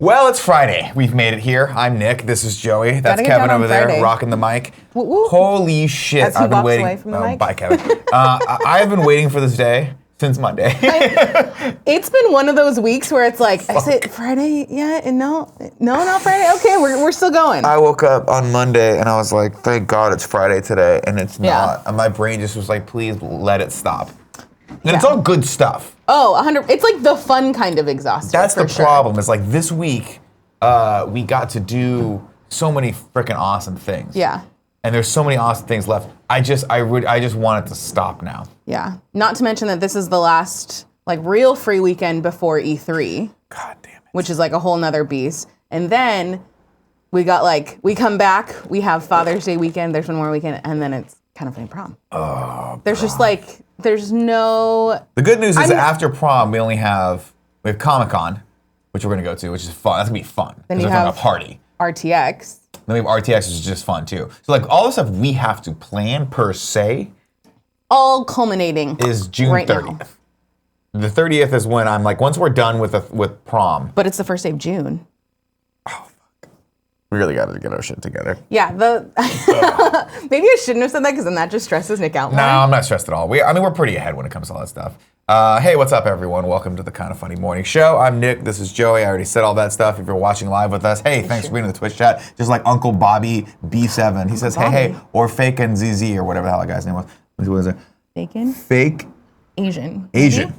Well, it's Friday. We've made it here. I'm Nick. This is Joey. That's Gotta get Kevin down on over there, Friday. rocking the mic. Woo woo. Holy shit! As he I've been walks waiting. away from the mic. Bye, Kevin. I've been waiting for this day since Monday. It's been one of those weeks where it's like, is it Friday yet? And no, not Friday. Okay, we're still going. I woke up on Monday and I was like, thank God it's Friday today, and it's not. And my brain just was like, please let it stop. And it's all good stuff. Oh, 100. It's like the fun kind of exhausting. That's the problem. It's like this week, we got to do so many freaking awesome things. Yeah. And there's so many awesome things left. I just want it to stop now. Yeah. Not to mention that this is the last like real free weekend before E3. God damn it. Which is like a whole nother beast. And then we come back, we have Father's Day weekend, there's one more weekend, and then it's kind of funny prom. Oh, there's just like, there's no... The good news is that after prom, we have Comic-Con, which we're going to go to, which is fun. That's going to be fun. Then you we're have having a party. RTX. Then we have RTX, which is just fun too. So like all the stuff we have to plan per se. All culminating is June right 30th. Now. The 30th is when I'm like, once we're done with prom. But it's the first day of June. Oh, fuck. We really got to get our shit together. Yeah, maybe I shouldn't have said that because then that just stresses Nick out more. No, I'm not stressed at all. We're pretty ahead when it comes to all that stuff. Hey, what's up, everyone? Welcome to the Kind of Funny Morning Show. I'm Nick. This is Joey. I already said all that stuff. If you're watching live with us, hey, thanks for being in the Twitch chat. Just like Uncle Bobby B7. He says, hey, or Fake and ZZ, or whatever the hell that guy's name was. What was it? Bacon? Fake? Asian. Asian.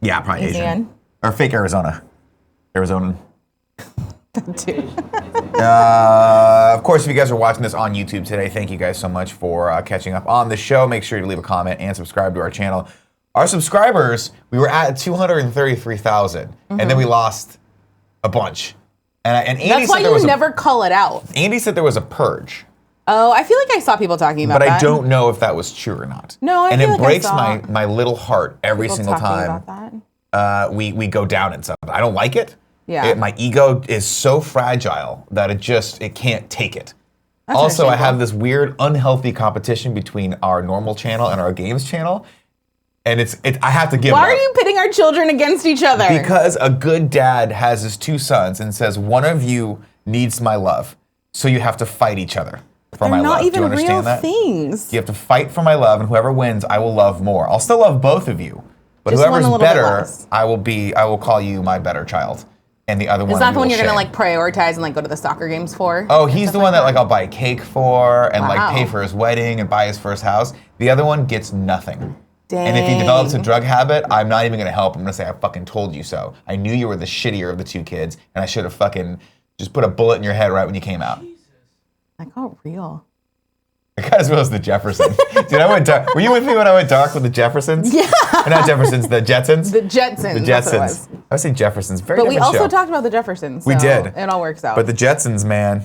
Yeah, probably Asian. Asian. Or fake Arizona. Arizonan. Of course, if you guys are watching this on YouTube today, thank you guys so much for catching up on the show. Make sure to leave a comment and subscribe to our channel. Our subscribers, we were at 233,000, and then we lost a bunch. And Andy That's why you never call it out. Andy said there was a purge. Oh, I feel like I saw people talking about that. But I don't know if that was true or not. No, I feel like And it breaks I saw my little heart every single time we go down in something. I don't like it. Yeah. My ego is so fragile that it can't take it. That's Also, I have this weird unhealthy competition between our normal channel and our games channel. And I have to give Why are you pitting our children against each other? Because a good dad has his two sons and says, one of you needs my love. So you have to fight each other for my love. They're not even Do you understand real that? things. You have to fight for my love, and whoever wins, I will love more. I'll still love both of you. But Just whoever's one a little bit better, less. I will call you my better child. And the other one Is that the we one will you're gonna shame. like prioritize and like go to the soccer games for? Oh, he's the one that like I'll buy a cake for and like Wow. pay for his wedding and buy his first house. The other one gets nothing. Dang. And if he develops a drug habit, I'm not even gonna help. I'm gonna say I fucking told you so. I knew you were the shittier of the two kids, and I should have fucking just put a bullet in your head right when you came out. Like, oh, real. I got as well as the Jeffersons. Dude, I went dark. Were you with me when I went dark with the Jeffersons? Yeah. Or not Jeffersons, the Jetsons? The Jetsons. The That's what it Jetsons. was. I would say Jeffersons. Very But we different also show. talked about the Jeffersons. We so did. It all works out. But the Jetsons, man.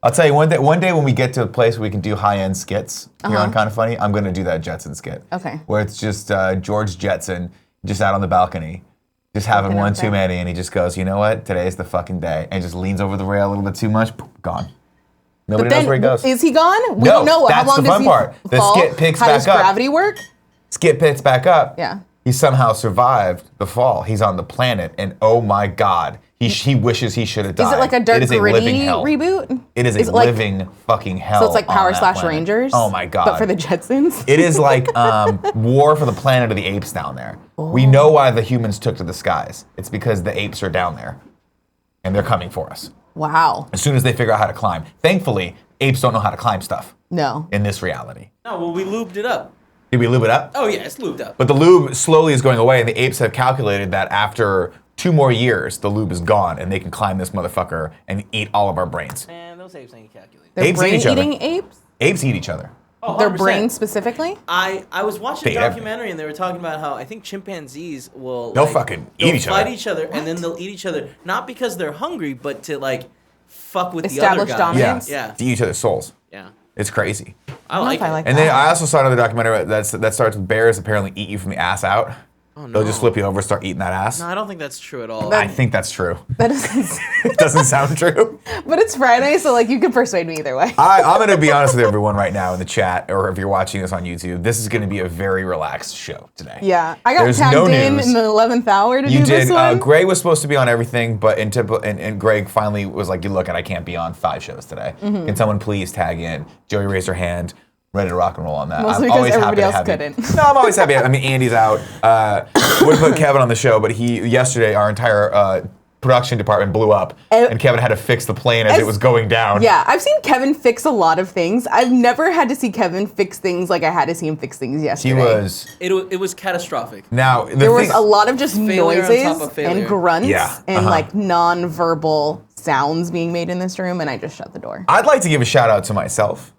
I'll tell you, one day when we get to a place where we can do high-end skits here on Kind of Funny, I'm going to do that Jetson skit. Okay. Where it's just George Jetson just out on the balcony, just having Looking one out too there. many, and he just goes, you know what? Today's the fucking day. And just leans over the rail a little bit too much, poof, gone. Nobody knows where he goes. Is he gone? We No, don't know. that's How long the does fun he part. The fall? skit picks How back does up. gravity work? Skit picks back up. Yeah. He somehow survived the fall. He's on the planet, and oh my God, he wishes he should have died. Is it like a Dark It is a living Gritty hell. reboot? It is a like- living fucking hell. So it's like on Power that Slash planet. Rangers? Oh my God. But for the Jetsons? It is like War for the Planet of the Apes down there. Oh. We know why the humans took to the skies. It's because the apes are down there, and they're coming for us. Wow. As soon as they figure out how to climb. Thankfully, apes don't know how to climb stuff No. in this reality. No, well, we lubed it up. Did we lube it up? Oh, yeah, it's lubed up. But the lube slowly is going away, and the apes have calculated that after 2 more years, the lube is gone, and they can climb this motherfucker and eat all of our brains. Man, those apes ain't calculated. They're Apes eat each other. brain-eating apes? Apes eat each other. Oh, Their 100%. brains specifically? I was watching They a eat documentary and they were talking about how I think chimpanzees will They'll fucking eat they'll each fight other. each other and then they'll eat each other not because they're hungry but to like fuck with Establish the other guy. dominance? Yeah. Yeah. To eat each other's souls. Yeah. It's crazy. I like if I it. like And that. then I also saw another documentary that starts with bears apparently eat you from the ass out. Oh, no. They'll just flip you over, start eating that ass. No, I don't think that's true at all. I think that's true. That is, It doesn't sound true. but it's Friday, so like you can persuade me either way. I'm going to be honest with everyone right now in the chat, or if you're watching this on YouTube, this is going to be a very relaxed show today. Yeah, I got There's tagged no in news. the 11th hour to You do did. this one. Greg was supposed to be on everything, but and Greg finally was like, "Look, I can't be on 5 shows today. Mm-hmm. Can someone please tag in?" Joey raised her hand, ready to rock and roll on that. Mostly I'm because always happy everybody to else have you. couldn't. No, I'm always happy. I mean, Andy's out. Would put Kevin on the show, but yesterday our entire production department blew up, and Kevin had to fix the plane as it was going down. Yeah, I've seen Kevin fix a lot of things. I've never had to see Kevin fix things like I had to see him fix things He yesterday. was. It was catastrophic. Now, There was a lot of just Failure on top noises of failure. and grunts Yeah, and like non-verbal sounds being made in this room, and I just shut the door. I'd like to give a shout out to myself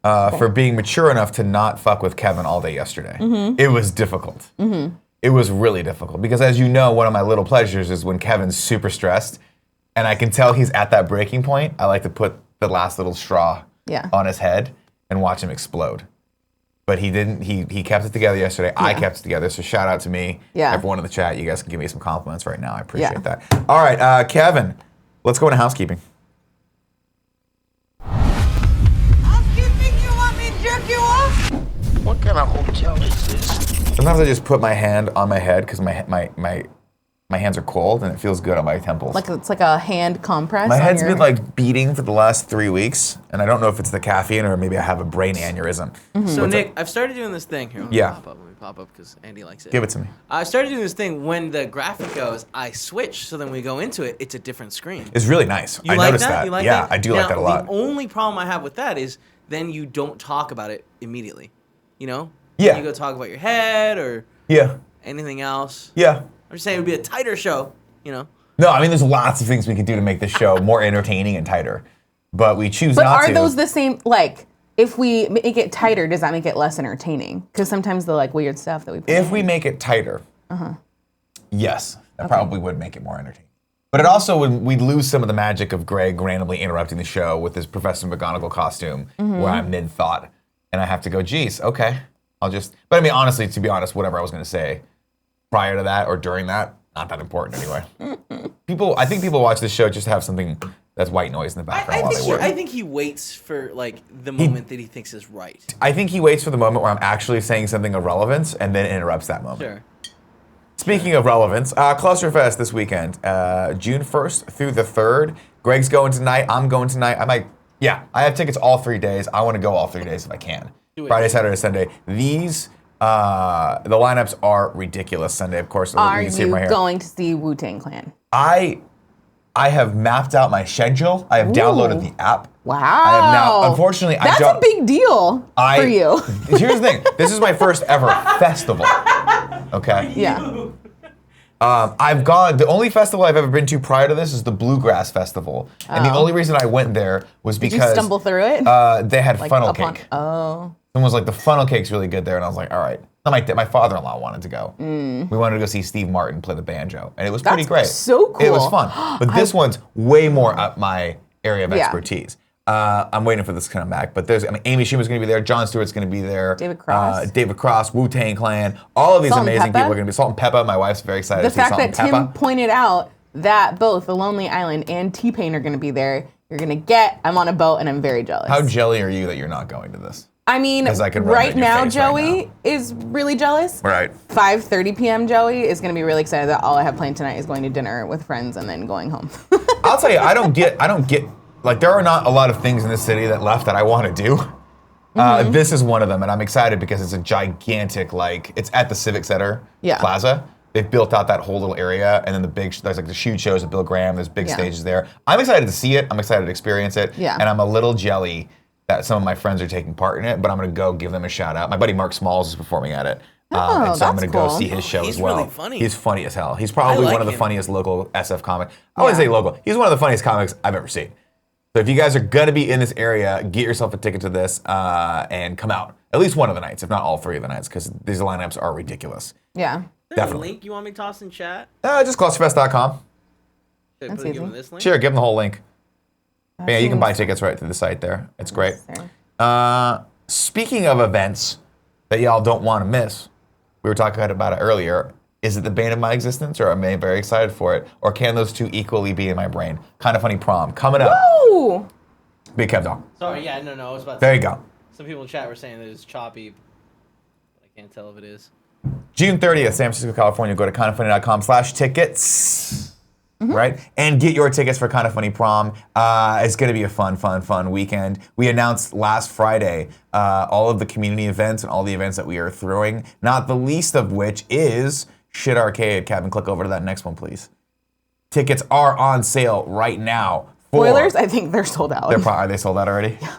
for being mature enough to not fuck with Kevin all day yesterday. Mm-hmm. It was difficult. It was really difficult because, as you know, one of my little pleasures is when Kevin's super stressed and I can tell he's at that breaking point. I like to put the last little straw on his head and watch him explode. But he didn't. He kept it together yesterday. I kept it together. So shout out to me. Yeah. Everyone in the chat, you guys can give me some compliments right now. I appreciate that. All right, Kevin, let's go into housekeeping. Housekeeping, you want me to jerk you off? What kind of hotel is this? Sometimes I just put my hand on my head because my hands are cold and it feels good on my temples. Like it's like a hand compress. My on head's your- been like beating for the last 3 weeks, and I don't know if it's the caffeine or maybe I have a brain aneurysm. So What's Nick, up? I've started doing this thing here. Yeah. Let me pop up because Andy likes it. Give it to me. I started doing this thing when the graphic goes. I switch, so then we go into it. It's a different screen. It's really nice. You I like noticed that? that. You like yeah, that? I do like that a lot. The only problem I have with that is then you don't talk about it immediately. You know? Yeah. You go talk about your head or Yeah. anything else. Yeah. I'm just saying it would be a tighter show. You know? No, I mean, there's lots of things we could do to make this show more entertaining and tighter, but we choose But not to. are those the same? Like, if we make it tighter, does that make it less entertaining? Because sometimes the like weird stuff that we put If in. we make it tighter, yes, that probably would make it more entertaining. But it also would, we'd lose some of the magic of Greg randomly interrupting the show with his Professor McGonagall costume where I'm mid-thought and I have to go, geez, okay, I'll just... But I mean, honestly, to be honest, whatever I was going to say prior to that or during that, not that important anyway. I think people watch this show just to have something that's white noise in the background while they work. I think he waits for like the moment that he thinks is right. I think he waits for the moment where I'm actually saying something of relevance and then interrupts that moment. Sure. Speaking of relevance, Clusterfest this weekend, June 1st through the 3rd. Greg's going tonight. I'm going tonight. I have tickets all 3 days. I want to go all 3 days if I can. Do it. Friday, Saturday, Sunday. These, the lineups are ridiculous. Sunday, of course. Are can see them you right here. going to see Wu-Tang Clan? I have mapped out my schedule. I have downloaded the app. Wow. I have now, unfortunately, That's a big deal for you. Here's the thing. This is my first ever festival. Okay. Yeah. The only festival I've ever been to prior to this is the Bluegrass Festival. And the only reason I went there was Did because you stumble through it? they had funnel upon- cake. Oh. Someone was like, the funnel cake's really good there. And I was like, all right. My father-in-law wanted to go. We wanted to go see Steve Martin play the banjo. And it was pretty That's great. so It was cool. fun. But this one's way more up my area of Yeah. expertise. I'm waiting for this to come back. But Amy Schumer's going to be there. Jon Stewart's going to be there. David Cross. Wu-Tang Clan. All of these Salt and amazing people Peppa. are going to be. Salt and Peppa. My wife's very excited The to see fact Salt that and Peppa. Tim pointed out that both The Lonely Island and T-Pain are going to be there, I'm on a boat and I'm very jealous. How jelly are you that you're not going to this? I mean, 'Cause I could rub it right in your now, face right Joey now. is really jealous. Right. 5:30 p.m. Joey is going to be really excited that all I have planned tonight is going to dinner with friends and then going home. I'll tell you, I don't get, like, there are not a lot of things in this city that I want to do. This is one of them, and I'm excited because it's a gigantic, it's at the Civic Center Plaza. They've built out that whole little area, and then there's like the shoot shows of Bill Graham, there's big stages there. I'm excited to see it, I'm excited to experience it, and I'm a little jelly that some of my friends are taking part in it, but I'm gonna go give them a shout out. My buddy Mark Smalls is performing at it. And so I'm that's gonna go cool. see his show He's as well. really funny. He's funny as hell. He's probably I like one of the him. funniest local SF comics. I wouldn't say local. He's one of the funniest comics I've ever seen. So if you guys are gonna be in this area, get yourself a ticket to this and come out. At least one of the nights, if not all 3 of the nights, because these lineups are ridiculous. Yeah. There's Definitely. a link you want me to toss in chat? Just clusterfest.com. Should I That's give easy. him this link? Sure, give them the whole link. Yeah, you can buy seems tickets right through the site there. It's great. necessary. Speaking of events that y'all don't want to miss, we were talking about it earlier. Is it the bane of my existence, or am I very excited for it? Or can those two equally be in my brain? Kind of funny prom coming up. Woo! Big Kev dog. Sorry, yeah, no, I was about to There say, you go. some people in chat were saying that it's choppy, but I can't tell if it is. June 30th, San Francisco, California. Go to kindoffunny.com/tickets. Right? And get your tickets for Kind of Funny Prom. It's going to be a fun weekend. We announced last Friday all of the community events and all the events that we are throwing, not the least of which is Shit Arcade. Kevin, click over to that next one, please. Tickets are on sale right now. Spoilers, I think they're sold out. Are they sold out already? Yeah.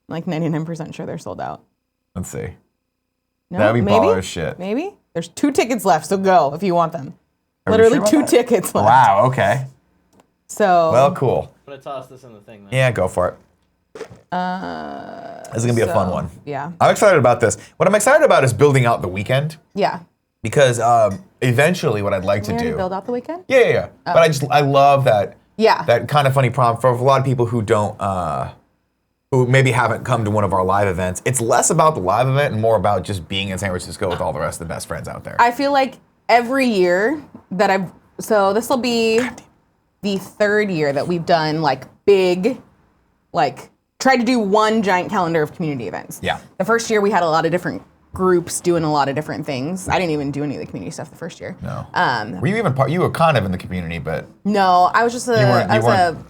Like 99% sure they're sold out. Let's see. No, That'd be maybe? baller as shit. Maybe? There's 2 tickets left, so go if you want them. Are we Literally sure about 2 that? tickets left. Wow, okay. So. Well, cool. I'm gonna toss this in the thing, man. Yeah, go for it. This is going to be a fun one. Yeah. I'm excited about this. What I'm excited about is building out the weekend. Yeah. Because eventually what I'd like to We already do. build out the weekend? Yeah. But I love that. Yeah. That Kind of Funny Prom for a lot of people who don't, who maybe haven't come to one of our live events. It's less about the live event and more about just being in San Francisco with all the rest of the best friends out there. I feel like every year that so this will be the 3rd year that we've done like big, like tried to do one giant calendar of community events. Yeah. The first year we had a lot of different groups doing a lot of different things. I didn't even do any of the community stuff the first year. No. Were you even part? You were kind of in the community, but No, I was just I was a weren't-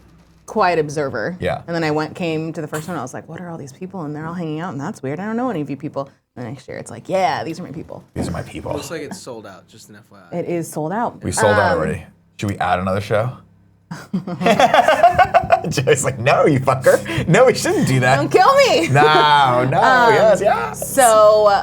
quiet observer. Yeah. And then I came to the first one. I was like, what are all these people? And they're all hanging out, and that's weird. I don't know any of you people. And the next year, it's like, yeah, these are my people. these are my people. Looks like it's sold out, just an FYI. It is sold out. We sold out already. Should we add another show? Joey's like, no, you fucker. No, we shouldn't do that. Don't kill me. No, yes. So,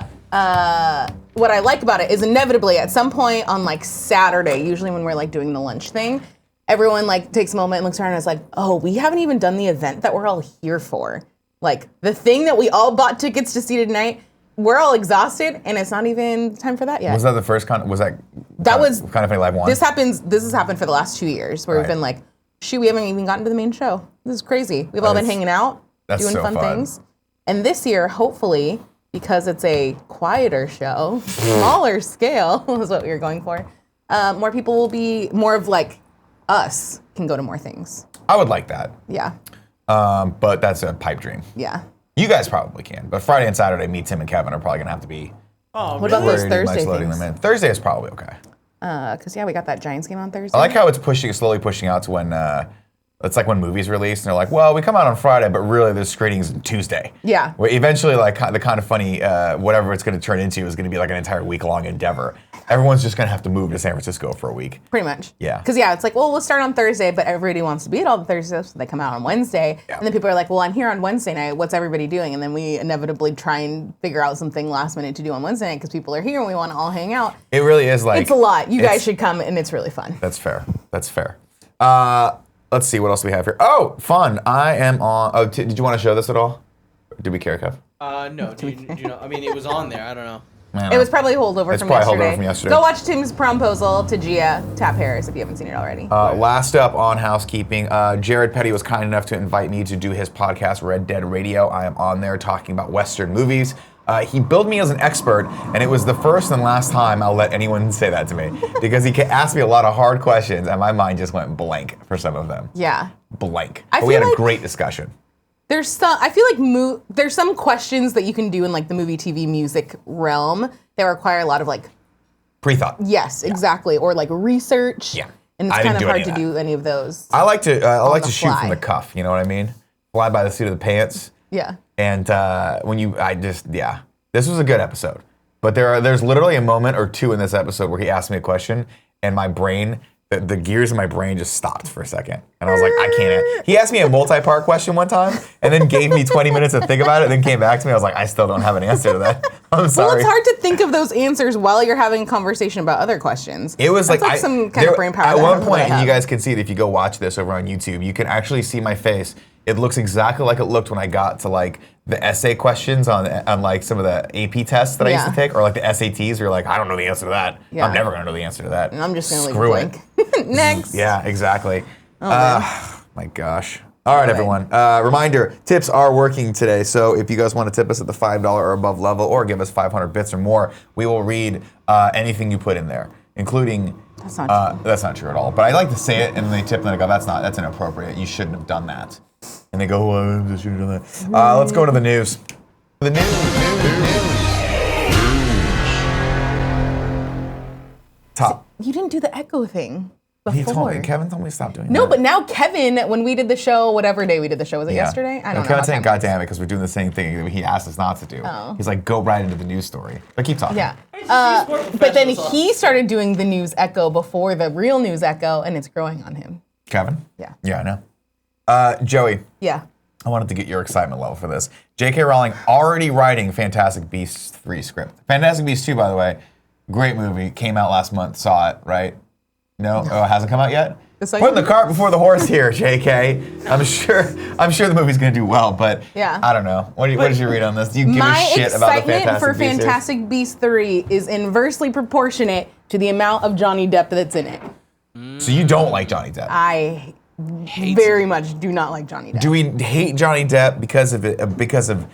what I like about it is inevitably at some point on like Saturday, usually when we're like doing the lunch thing, everyone like takes a moment and looks around and is like, oh, we haven't even done the event that we're all here for. Like the thing that we all bought tickets to see tonight, we're all exhausted and it's not even time for that yet. Was that the first Kind of Funny Live one? This has happened for the last 2 years where we've Right. been like, shoot, we haven't even gotten to the main show. This is crazy. We've all been hanging out, that's doing so fun fun. things. And this year, hopefully, because it's a quieter show, smaller scale is what we were going for, more people will be, more of like us can go to more things. I would like that. Yeah. But that's a pipe dream. Yeah. You guys probably can. But Friday and Saturday, me, Tim, and Kevin are probably going to have to be Oh, What about those pretty much Thursday loading things? them in. Thursday is probably okay. Because, yeah, we got that Giants game on Thursday. I like how it's slowly pushing out to when, it's like when movies release and they're like, well, we come out on Friday, but really there's screenings on Tuesday. Yeah. Where eventually, like, the Kind of Funny, whatever it's going to turn into is going to be like an entire week-long endeavor. Everyone's just going to have to move to San Francisco for a week. Pretty much. Yeah. Because, yeah, it's like, well, we'll start on Thursday, but everybody wants to be at all the Thursdays, so they come out on Wednesday. Yeah. And then people are like, well, I'm here on Wednesday night. What's everybody doing? And then we inevitably try and figure out something last minute to do on Wednesday night because people are here and we want to all hang out. It really is like... It's a lot. You guys it's- should come, and it's really fun. That's fair. That's fair. Let's see, what else do we have here? Oh, fun. I am on... Oh, did you want to show this at all? Did we care, Kev? No. Do you know? I mean, it was on there. I don't know. It was probably holdover It's from probably yesterday. holdover from yesterday. Go watch Tim's promposal to Gia Tap Harris if you haven't seen it already. Last up on housekeeping, Jared Petty was kind enough to invite me to do his podcast, Red Dead Radio. I am on there talking about Western movies. He billed me as an expert, and it was the first and last time I'll let anyone say that to me, because he asked me a lot of hard questions, and my mind just went blank for some of them. Yeah. Blank. I But we feel had a like- great discussion. There's some. I feel like there's some questions that you can do in like the movie, TV, music realm that require a lot of like. Pre-thought. Yes, exactly, or like research. Yeah. And it's I kind didn't of do hard any to of that. do any of those. I like to the shoot from fly. the cuff. You know what I mean? Fly by the seat of the pants. Yeah. And this was a good episode. But there's literally a moment or two in this episode where he asked me a question, and my brain, the gears in my brain just stopped for a second. And I was like, I can't. He asked me a multi-part question one time, and then gave me 20 minutes to think about it, and then came back to me. I was like, I still don't have an answer to that. I'm sorry. Well, it's hard to think of those answers while you're having a conversation about other questions. It was That's like some kind of brain power. At that I one don't know that I point, and you have. guys can see it if you go watch this over on YouTube, you can actually see my face. It looks exactly like it looked when I got to like the essay questions on like some of the AP tests that I used to Yeah. take, or like the SATs where you're like, I don't know the answer to that. Yeah. I'm never gonna know the answer to that. And I'm just gonna leave Screw it blank. Next. Yeah, exactly. man. My gosh. All right, right. everyone. Reminder, tips are working today. So if you guys want to tip us at the $5 or above level or give us 500 bits or more, we will read anything you put in there. including. That's not true. That's not true at all. But I like to say it, and they tip, and then I go, that's inappropriate. You shouldn't have done that. And they go, well, I shouldn't have done that. Let's go to the news. The news. Top. You didn't do the echo thing before. Kevin told me to stop doing that. No, but now Kevin, when we did the show, whatever day we did the show, was it yesterday? I don't know. Kevin's saying, God damn it, because we're doing the same thing he asked us not to do. Oh. He's like, go right into the news story. But keep talking. Yeah. But then he started doing the news echo before the real news echo, and it's growing on him. Kevin? Yeah. Yeah, I know. Joey. Yeah. I wanted to get your excitement level for this. J.K. Rowling already writing Fantastic Beasts 3 script. Fantastic Beasts 2, by the way, great movie. Came out last month. Saw it, right? No? Oh, it hasn't come out yet? Putting the cart before the horse here, JK. I'm sure the movie's gonna do well, but yeah. I don't know. What did you read on this? Do you give a shit about the Fantastic Beasts? My excitement for Fantastic Beasts 3 is inversely proportionate to the amount of Johnny Depp that's in it. So you don't like Johnny Depp? I very much do not like Johnny Depp. Do we hate Johnny Depp because of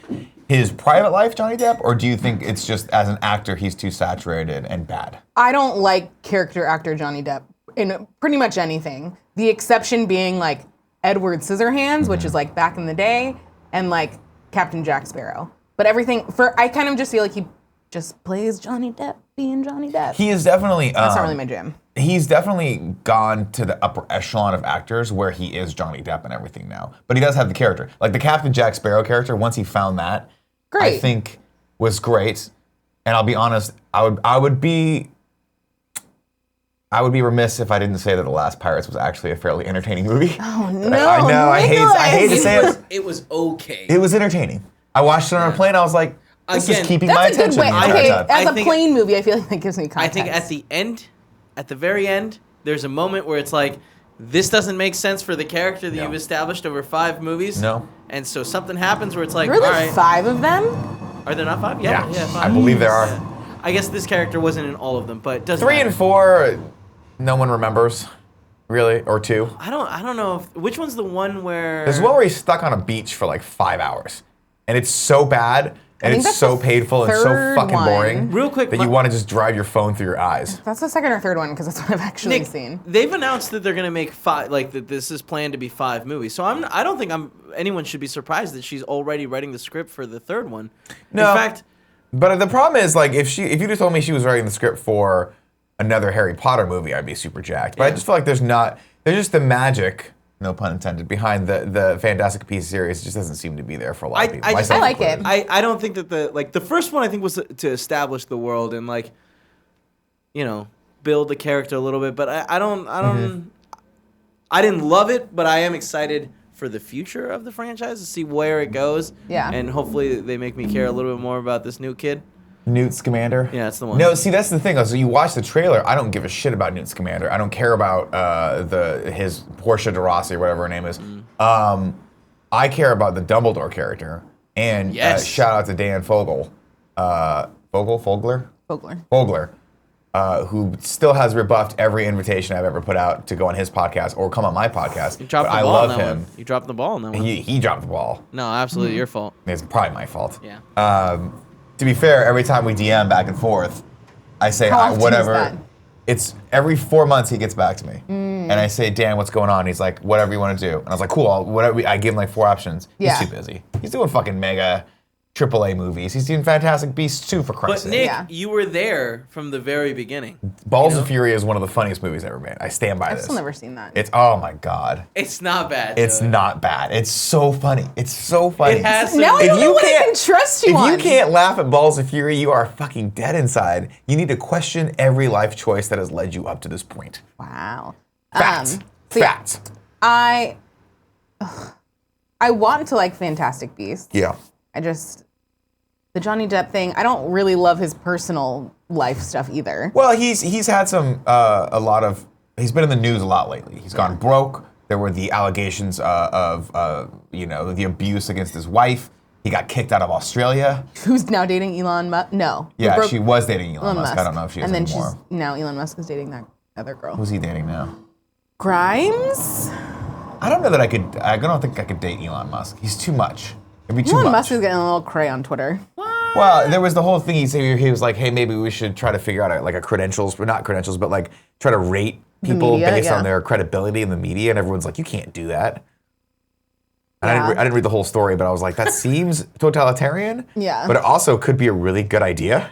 his private life, Johnny Depp, or do you think it's just as an actor he's too saturated and bad? I don't like character actor Johnny Depp in pretty much anything. The exception being like Edward Scissorhands, which is like back in the day, and like Captain Jack Sparrow. But everything I kind of just feel like he just plays Johnny Depp being Johnny Depp. He is definitely that's not really my jam. He's definitely gone to the upper echelon of actors where he is Johnny Depp and everything now. But he does have the character. Like the Captain Jack Sparrow character, once he found that, great. I think was great. And I'll be honest, I would be remiss if I didn't say that The Last Pirates was actually a fairly entertaining movie. Oh no! I know. Nicholas. I hate to say it. It was okay. It was entertaining. I watched it on a plane. I was like, this is keeping my That's a good attention. way. the Okay, entire time. as a plane movie, I feel like that gives me context. I think at the very end, there's a moment where it's like, this doesn't make sense for the character that you've established over 5 movies. No. And so something happens where it's like, really all right. 5 of them? Are there not 5? Yeah, 5. I believe there are. Yeah. I guess this character wasn't in all of them, but it doesn't 3 matter. and 4, no one remembers, really, or 2. I don't know which one's the one where There's one where he's stuck on a beach for like 5 hours, and it's so bad, and it's so painful and so third fucking one. boring. Real quick, that you want to just drive your phone through your eyes. That's the second or third one because that's what I've actually Nick, seen. they've announced that they're gonna make 5, like that this is planned to be 5 movies. So I don't think anyone should be surprised that she's already writing the script for the 3rd one. No. In fact, But the problem is, like, if you just told me she was writing the script for another Harry Potter movie, I'd be super jacked. But I just feel like there's just the magic, no pun intended, behind the Fantastic Beasts series. It just doesn't seem to be there for a lot of people. I myself like it. included. I don't think that the first one I think was to establish the world and like, build the character a little bit. But I didn't love it, but I am excited for the future of the franchise to see where it goes. Yeah. And hopefully they make me care a little bit more about this new kid. Newt Scamander? Yeah, that's the one. No, see, that's the thing. So you watch the trailer, I don't give a shit about Newt Scamander. I don't care about his Portia de Rossi or whatever her name is. I care about the Dumbledore character. And Yes. shout out to Dan Fogler, who still has rebuffed every invitation I've ever put out to go on his podcast or come on my podcast. You dropped But the I ball love on that him. one. You dropped the ball on that one. He dropped the ball. No, absolutely your fault. It's probably my fault. Yeah. To be fair, every time we DM back and forth, I say How often is whatever. that? It's every 4 months he gets back to me, and I say, Dan, what's going on? He's like, whatever you want to do. And I was like, cool. I give him like 4 options. Yeah. He's too busy. He's doing fucking mega AAA movies. He's doing Fantastic Beasts 2 for Christ's But sake. Nick, Yeah. you were there from the very beginning. Balls of Fury is one of the funniest movies ever made. I stand by I've this. still never seen that. It's oh my god. It's not bad. It's Joey. not bad. It's so funny. It's so funny. It has some- Now I If don't know you what I can't- can trust you If on. you can't laugh at Balls of Fury, you are fucking dead inside. You need to question every life choice that has led you up to this point. Wow. Facts. so yeah. Facts. I want to like Fantastic Beasts. Yeah. The Johnny Depp thing, I don't really love his personal life stuff either. Well, he's had some he's been in the news a lot lately. He's gone broke. There were the allegations of the abuse against his wife. He got kicked out of Australia. Who's now dating Elon Musk? No. Yeah, she was dating Elon Musk. I don't know if she is and then anymore. now Elon Musk is dating that other girl. Who's he dating now? Grimes? I don't know that I don't think I could date Elon Musk. He's too much. It'd be too Elon much. Musk is getting a little cray on Twitter. What? Well, there was the whole thing. He was like, hey, maybe we should try to figure out like a credentials, or not credentials, but like try to rate people media, based yeah. on their credibility in the media. And everyone's like, you can't do that. And Yeah. I didn't read the whole story, but I was like, that seems totalitarian. Yeah. But it also could be a really good idea.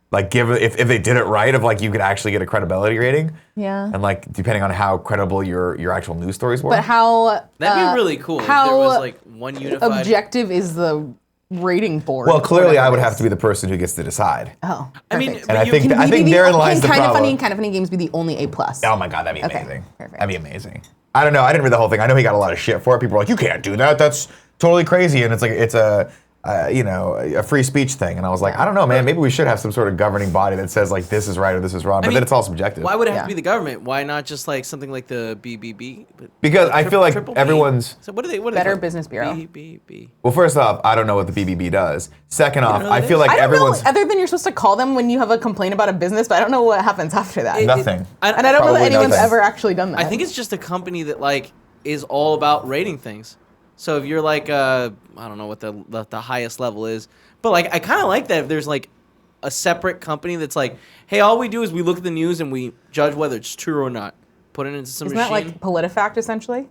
Like, if they did it right, of like you could actually get a credibility rating. Yeah. And like depending on how credible your actual news stories were. But how That'd be really cool. how if there was like one unified. objective is the rating board? well, clearly I would Whatever have to be the person who gets to decide. Oh, I mean, perfect. And I you think can- I think therein lies the kind of problem. funny games be the only A+. Oh my god, that'd be Okay, amazing. perfect. That'd be amazing. I don't know. I didn't read the whole thing. I know he got a lot of shit for it. People were like, "You can't do that. That's totally crazy." And it's like it's a a free speech thing. And I was like, I don't know, man. Maybe we should have some sort of governing body that says like this is right or this is wrong. But then it's all subjective. Why would it have Yeah. to be the government? Why not just like something like the BBB? Because I feel like Triple B? everyone's. So what are they? What are Better they? Business Bureau. BBB. Well, first off, I don't know what the BBB does. Second off, know I what feel it is? like I don't everyone's know, other than you're supposed to call them when you have a complaint about a business, but I don't know what happens after that. nothing. and I don't know that Probably anyone's nothing. ever actually done that. I think it's just a company that like is all about rating things. So if you're like I don't know what the highest level is, but like I kind of like that if there's like a separate company that's like, hey, all we do is we look at the news and we judge whether it's true or not. Put it into some Isn't machine. that like PolitiFact essentially?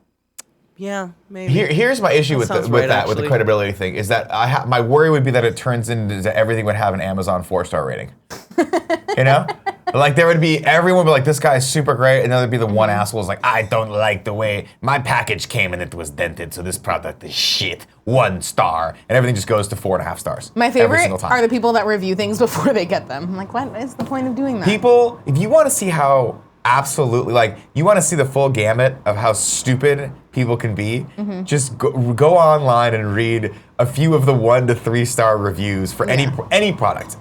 Yeah, maybe. Here's my issue with sounds with right, that with the actually. credibility thing is that my worry would be that it turns into that everything would have an Amazon 4-star rating. You know, like there would be everyone would be like, this guy is super great, and then there'd be the one asshole who's like, I don't like the way my package came and it was dented, so this product is shit. 1 star, and everything just goes to 4.5 stars. My every favorite single time. are the people that review things before they get them. I'm like, what is the point of doing that? People, if you want to see how absolutely, like, you want to see the full gamut of how stupid people can be, Mm-hmm. just go online and read a few of the 1 to 3 star reviews for any product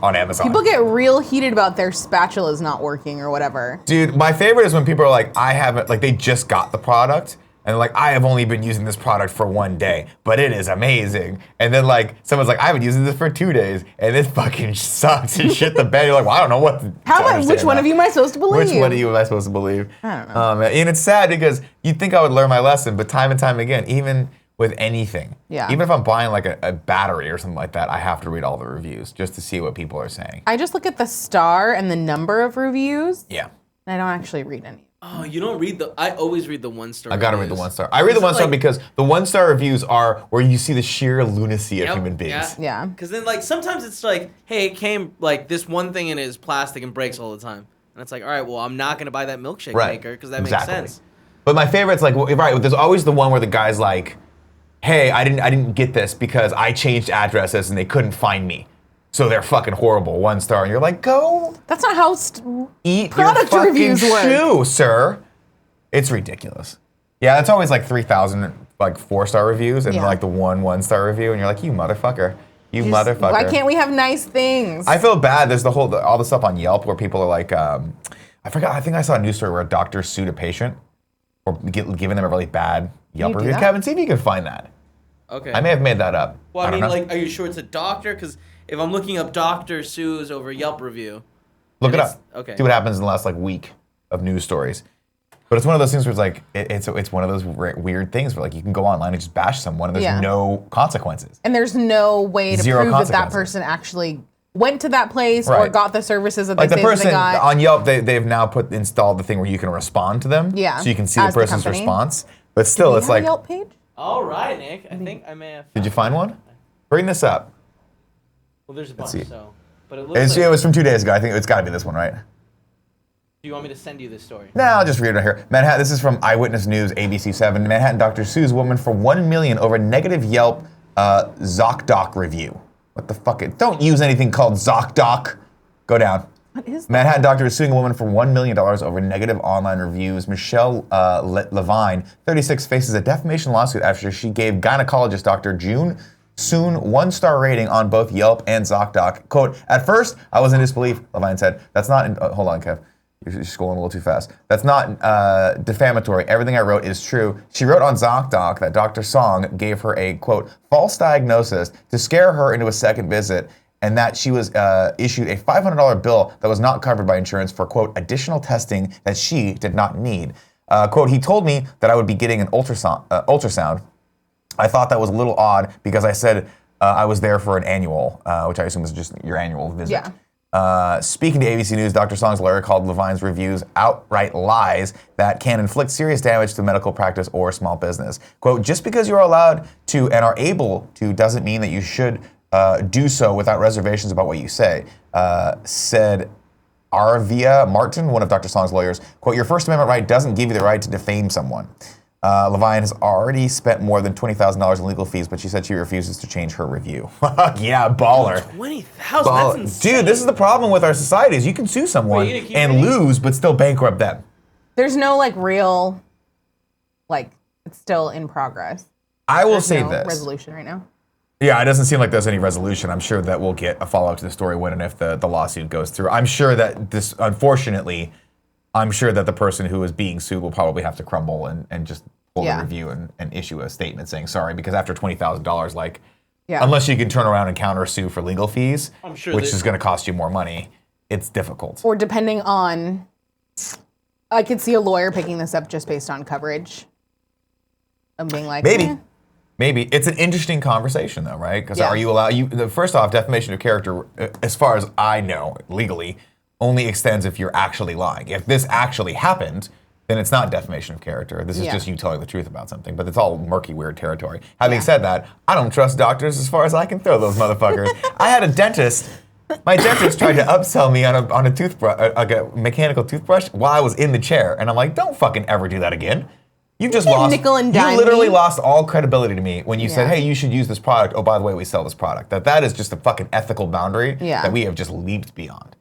on Amazon. People get real heated about their spatulas not working or whatever. Dude, my favorite is when people are like, I haven't, like, they just got the product. And like, I have only been using this product for 1 day, but it is amazing. And then like, someone's like, I've been using this for 2 days, and it fucking sucks and shit the bed. You're like, well, I don't know what to Which one of you am I supposed to believe? Which one of you am I supposed to believe? I don't know. And it's sad because you'd think I would learn my lesson, but time and time again, even with anything, Yeah. even if I'm buying like a battery or something like that, I have to read all the reviews just to see what people are saying. I just look at the star and the number of reviews, Yeah. and I don't actually read any. Oh, you don't read I always read the 1-star. I gotta read the 1-star. I read the 1-star because the 1-star reviews are where you see the sheer lunacy of human beings. Yeah. Because then, like, sometimes it's like, hey, it came, like, this one thing in it is plastic and breaks all the time. And it's like, all right, well, I'm not going to buy that milkshake maker because that makes sense. But my favorite's like, right, there's always the one where the guy's like, hey, I didn't get this because I changed addresses and they couldn't find me. So they're fucking horrible, 1 star. And you're like, go That's not how eat product your fucking reviews work. shoe, sir. It's ridiculous. Yeah, it's always like 3,000 like 4-star reviews and Yeah. like the 1-1-star review, and you're like, you motherfucker. You motherfucker. Why can't we have nice things? I feel bad. There's all the stuff on Yelp where people are like, I forgot. I think I saw a news story where a doctor sued a patient for giving them a really bad Yelp do review. that? Kevin, see if you can find that. Okay. I may have made that up. Well, I don't mean, know. like, are you sure it's a doctor? Because if I'm looking up doctor sues over Yelp review. Look it it's- up. okay. See what happens in the last like week of news stories. But it's one of those things where it's like it's one of those weird things where like you can go online and just bash someone and there's Yeah. no consequences. and there's no way to Zero prove that that consequences. person actually went to that place or Right. got the services that they Like the say that person they got. on Yelp, they've now installed the thing where you can respond to them. Yeah, So you can see the as the person's company. response. But still, Do it's you have like, a Yelp page? All right, Nick. I think I may have. did you find one? Bring this up. Well, there's a bunch, see. so. But it looks like. It was from 2 days ago. I think it's got to be this one, right? Do you want me to send you this story? No, I'll just read it right here. Manhattan. This is from Eyewitness News, ABC 7. Manhattan doctor sues woman for $1 million over negative Yelp ZocDoc review. What the fuck? Don't use anything called ZocDoc. Go down. What is that? Manhattan doctor is suing a woman for $1 million over negative online reviews. Michelle Levine, 36, faces a defamation lawsuit after she gave gynecologist Dr. June Soon 1-star rating on both Yelp and ZocDoc. Quote, at first, I was in disbelief, Levine said. That's not, hold on, Kev. You're scrolling a little too fast. That's not defamatory. Everything I wrote is true. She wrote on ZocDoc that Dr. Song gave her a, quote, false diagnosis to scare her into a second visit, and that she was issued a $500 bill that was not covered by insurance for, quote, additional testing that she did not need. Quote, he told me that I would be getting an ultrasound. I thought that was a little odd because I said I was there for an annual, which I assume is just your annual visit. Yeah. Speaking to ABC News, Dr. Song's lawyer called Levine's reviews outright lies that can inflict serious damage to medical practice or small business. Quote, just because you're allowed to and are able to doesn't mean that you should do so without reservations about what you say, said Arvia Martin, one of Dr. Song's lawyers. Quote, your First Amendment right doesn't give you the right to defame someone. Levine has already spent more than $20,000 in legal fees, but she said she refuses to change her review. Yeah, baller. 20,000. That's insane. Dude, this is the problem with our society is you can sue someone Wait, you and reading? lose, but still bankrupt them. There's no like real, like it's still in progress. I will There's say no this. resolution right now. Yeah, it doesn't seem like there's any resolution. I'm sure that we'll get a follow-up to the story when and if the lawsuit goes through. I'm sure that this, unfortunately, I'm sure that the person who is being sued will probably have to crumble and just pull the review and issue a statement saying sorry, because after $20,000, like, unless you can turn around and counter-sue for legal fees, I'm sure which is going to cost you more money, it's difficult. Or depending on, I could see a lawyer picking this up just based on coverage. Of being like, Maybe. Maybe. It's an interesting conversation, though, right? Because are you allowed... First off, defamation of character, as far as I know, legally, only extends if you're actually lying. If this actually happened, then it's not defamation of character. This is just you telling the truth about something. But it's all murky, weird territory. Having said that, I don't trust doctors as far as I can throw those motherfuckers. I had a dentist... My dentist tried to upsell me on a toothbrush, like a mechanical toothbrush, while I was in the chair. And I'm like, don't fucking ever do that again. You just lost. Nickel and you dime literally me. lost all credibility to me when you said, "Hey, you should use this product." Oh, by the way, we sell this product. That is just a fucking ethical boundary that we have just leaped beyond.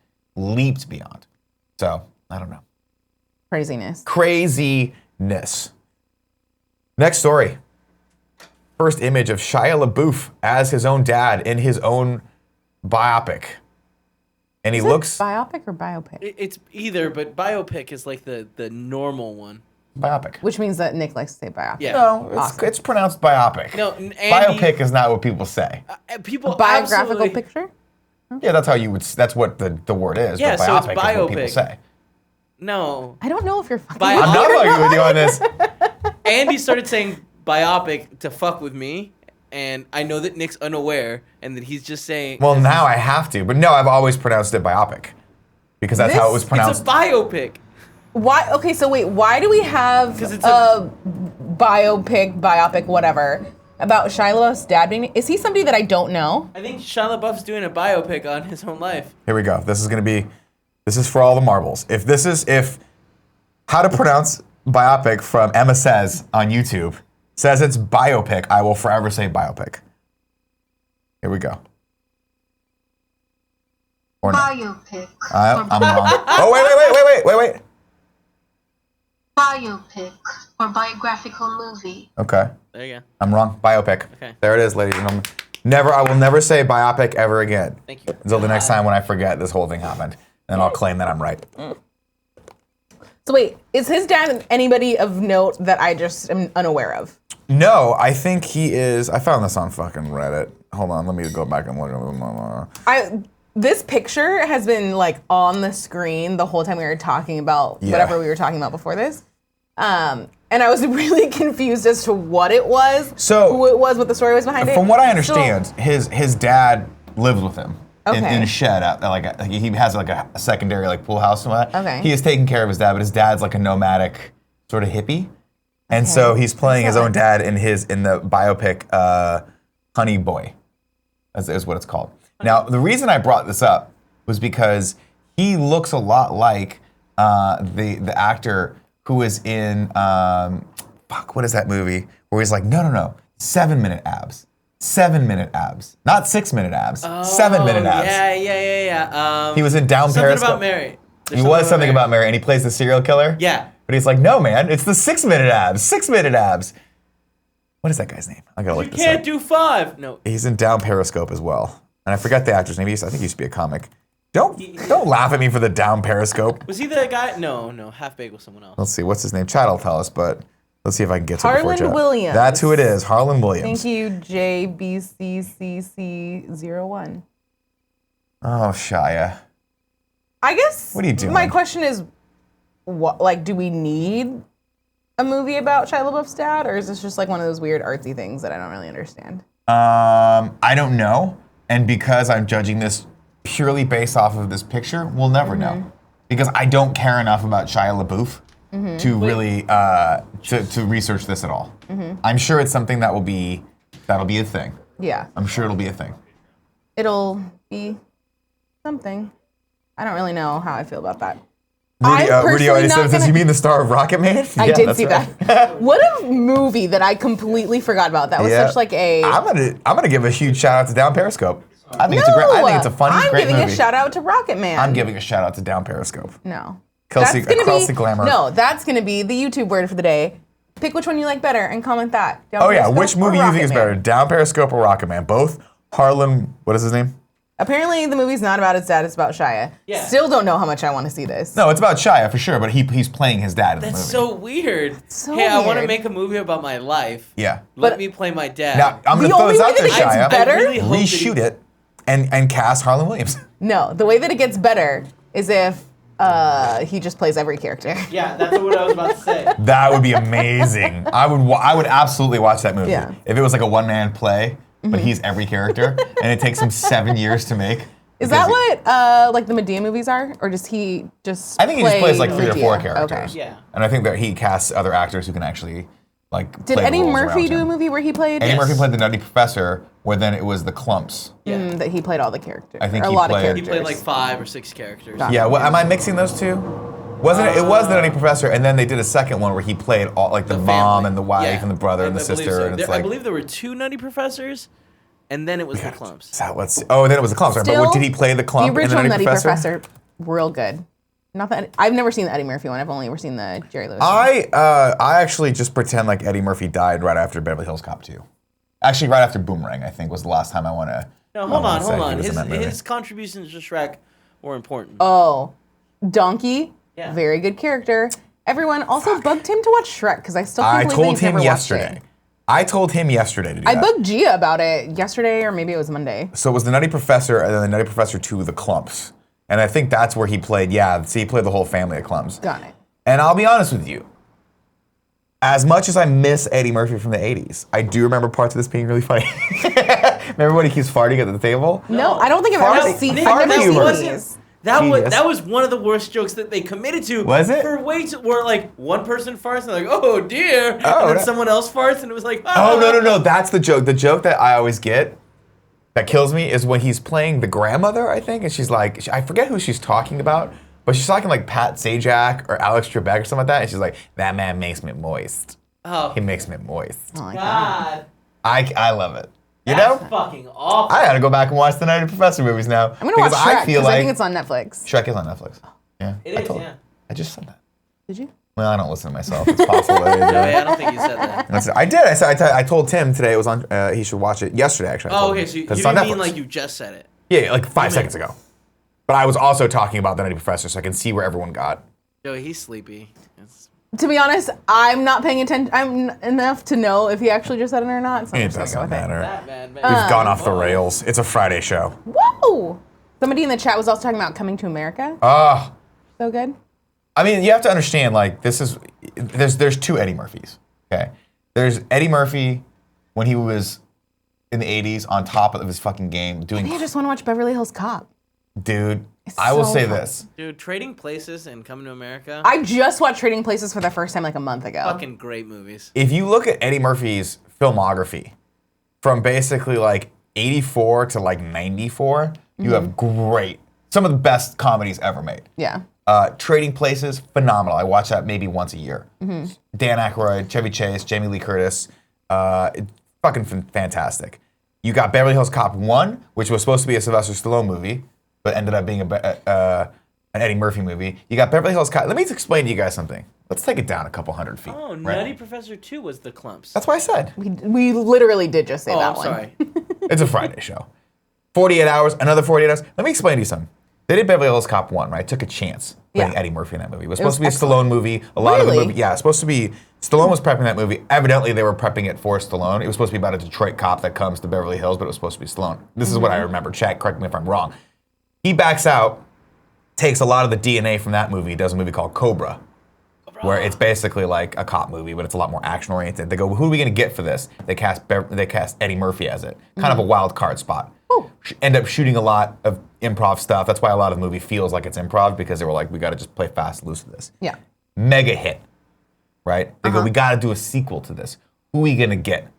So I don't know. craziness. Craziness. Next story. First image of Shia Lebouef as his own dad in his own biopic, and he looks biopic or biopic, It's either, but biopic is like the normal one. biopic. which means that Nick likes to say biopic. Yeah. No, it's pronounced biopic. No, Andy, Biopic is not what people say. People A biographical absolutely- picture. Yeah, that's how you would. That's what the word is. Yeah, but so it's biopic is what people biopic. say. No. I don't know if you're fucking. Bio- I'm not fucking with you on this. Andy started saying biopic to fuck with me, and I know that Nick's unaware, and that he's just saying. Well, now I have to, but no, I've always pronounced it biopic because that's how it was This- pronounced. It's a biopic. Why? Okay, so wait. Why do we have 'Cause it's a biopic, whatever, about Shia LaBeouf's dad being? Is he somebody that I don't know? I think Shia Leboeuf's doing a biopic on his own life. Here we go. This is for all the marbles. If how to pronounce biopic from Emma Says on YouTube says it's biopic, I will forever say biopic. Here we go. Or no. Biopic. I'm wrong. Oh, wait. Biopic or biographical movie. Okay. There you go. I'm wrong. Biopic. Okay. There it is, ladies and gentlemen. I will never say biopic ever again. Thank you. Until the next time when I forget this whole thing happened. Then I'll claim that I'm right. So wait, is his dad anybody of note that I just am unaware of? No, I think he is. I found this on fucking Reddit. Hold on, let me go back and look at it. This picture has been like on the screen the whole time we were talking about whatever we were talking about before this. And I was really confused as to what it was, who it was, what the story was behind it. From what I understand, his dad lives with him in a shed. He has like a secondary like pool house and all that. Okay. He is taking care of his dad, but his dad's like a nomadic sort of hippie, and so he's playing his own dad in the biopic Honey Boy, is what it's called. Now, the reason I brought this up was because he looks a lot like the actor who is in what is that movie where he's like, no, 7-minute abs. 7-minute abs. Not 6-minute abs. 7-minute abs. Yeah. He was in Down Something Periscope. About Mary. He was something about Mary, and he plays the serial killer. Yeah. But he's like, no, man, it's the 6-minute abs. 6-minute abs. What is that guy's name? I gotta look You this up. can't do 5. No. He's in Down Periscope as well. And I forget the actor's name. I think he used to be a comic. Don't laugh at me for the Down Periscope. Was he the guy? No. Half Baked was someone else. Let's see, what's his name? Chad will tell us, but let's see if I can get to it before Harlan Chad. Williams. That's who it is, Harlan Williams. Thank you, JBCCC01. Oh, Shia. I guess. What are you doing? My question is, what? Like, do we need a movie about Shia LaBeouf's dad, or is this just like one of those weird artsy things that I don't really understand? I don't know. And because I'm judging this purely based off of this picture, we'll never know. Because I don't care enough about Shia Lebouef to really to research this at all. I'm sure it's something that'll be a thing. Yeah. I'm sure it'll be a thing. It'll be something. I don't really know how I feel about that. Rudy already says, gonna... you mean the star of Rocket Man? I did see that. What a movie that I completely forgot about. That was such like a... I'm gonna give a huge shout out to Down Periscope. I think it's a funny, great movie. I'm giving a shout out to Rocket Man. I'm giving a shout out to Down Periscope. No. Kelsey Glamor. No, that's gonna be the YouTube word for the day. Pick which one you like better and comment that. Which movie you think is better, Down Periscope or Rocket Man? Both. Harlan, what is his name? Apparently the movie's not about his dad, it's about Shia. Yeah. Still don't know how much I want to see this. No, it's about Shia for sure, but he's playing his dad in the movie. That's so weird. So hey, I want to weird. make a movie about my life. Yeah. Let me play my dad. Now, I'm going The to throw only this way out there, that it gets Shia. better- I really hope that Reshoot it and cast Harlan Williams. No, the way that it gets better is if he just plays every character. Yeah, that's what I was about to say. That would be amazing. I would absolutely watch that movie. Yeah. If it was like a one-man play, but he's every character, and it takes him 7 years to make. Is that what like the Medea movies are? Or does he just I think he just plays like 3 or 4 Medea? characters. Okay. Yeah. And I think that he casts other actors who can actually like Did play the Eddie roles Murphy around do a him. movie where he played? Eddie Murphy played the Nutty Professor, where then it was the Clumps. That he played all the characters. I think or a he lot of played- He characters. played like 5 or 6 characters. Got it. Yeah, am I mixing those two? Wasn't it? It was the Nutty Professor, and then they did a second one where he played all like the mom family. and the wife Yeah. and the brother and the I believe sister, so. and it's I like. believe there were 2 Nutty Professors, and then it was the Clumps. Then it was the Clumps. Right? But did he play the Clump The in the original Nutty Professor? real good. Not that I've never seen the Eddie Murphy one. I've only ever seen the Jerry Lewis one. I actually just pretend like Eddie Murphy died right after Beverly Hills Cop 2. Actually, right after Boomerang, I think was the last time I want to. No, hold on. His contributions to Shrek were important. Oh, Donkey, Yeah. very good character. Everyone also bugged him to watch Shrek because I still can't I believe told he's him never yesterday. watched it. I told him yesterday to do I that. bugged Gia about it yesterday, or maybe it was Monday. So it was the Nutty Professor and then the Nutty Professor 2, the Clumps. And I think that's where he played, he played the whole family of Clumps. Got it. And I'll be honest with you. As much as I miss Eddie Murphy from the 80s, I do remember parts of this being really funny. Remember when he keeps farting at the table? No, I don't think I've ever Farting- seen. Nick, I've never humor. seen these. Genius. That was one of the worst jokes that they committed to. Was it? For way too, where like one person farts and they're like, oh dear, Oh, and then that- someone else farts and it was like, Oh, no. That's the joke. The joke that I always get that kills me is when he's playing the grandmother, I think, and she's like, I forget who she's talking about, but she's talking like Pat Sajak or Alex Trebek or something like that, and she's like, that man makes me moist. Oh He makes me moist. Oh my God. God, I love it. You that's know? fucking awful. I gotta go back and watch the Nutty Professor movies now. I'm gonna watch Shrek I feel because like I think it's on Netflix. Shrek is on Netflix. Yeah, It is, yeah. I just said that. Did you? Well, I don't listen to myself. It's possible that I do. No, I don't think you said that. I did. I told Tim today it was on. He should watch it yesterday. Actually. I Oh, told okay. him, So you 'cause it's on didn't mean Netflix. like you just said it. Yeah, like 5 seconds ago. But I was also talking about the Nutty Professor, so I can see where everyone got. Yo, he's sleepy. It's, To be honest, I'm not paying attention. I'm enough to know if he actually just said it or not. So I'm It just gonna doesn't go with matter. that man. We've gone off the rails. It's a Friday show. Whoa! Somebody in the chat was also talking about Coming to America. So good. I mean, you have to understand, like, there's 2 Eddie Murphys, okay? There's Eddie Murphy when he was in the 80s on top of his fucking game I doing, think I just want to watch Beverly Hills Cop. dude, It's I will so say fun. this. Dude, Trading Places and Coming to America. I just watched Trading Places for the first time like a month ago. Fucking great movies. If you look at Eddie Murphy's filmography from basically like 84 to like 94, you have some of the best comedies ever made. Yeah. Trading Places, phenomenal. I watch that maybe once a year. Mm-hmm. Dan Aykroyd, Chevy Chase, Jamie Lee Curtis, fucking fantastic. You got Beverly Hills Cop 1, which was supposed to be a Sylvester Stallone movie, but ended up being an Eddie Murphy movie. You got Beverly Hills Cop. Let me explain to you guys something. Let's take it down a couple hundred feet. Oh, right? Nutty Professor 2 was the Clumps. That's what I said. We literally did just say oh, that I'm one. sorry. It's a Friday show. 48 hours, another 48 hours. Let me explain to you something. They did Beverly Hills Cop 1, right? Took a chance playing Yeah. Eddie Murphy in that movie. It was It supposed was to be a Stallone movie. A lot of the Really? movie, yeah, it's supposed to be, Stallone was prepping that movie. Evidently, they were prepping it for Stallone. It was supposed to be about a Detroit cop that comes to Beverly Hills, but it was supposed to be Stallone. This is what I remember. Chat, correct me if I'm wrong. He backs out, takes a lot of the DNA from that movie, does a movie called Cobra. where it's basically like a cop movie, but it's a lot more action oriented. They go, who are we gonna get for this? They cast Eddie Murphy as it, kind of a wild card spot. End up shooting a lot of improv stuff. That's why a lot of the movie feels like it's improv, because they were like, we got to just play fast and loose with this. Yeah. Mega hit, right? They go, we got to do a sequel to this. Who are we gonna get?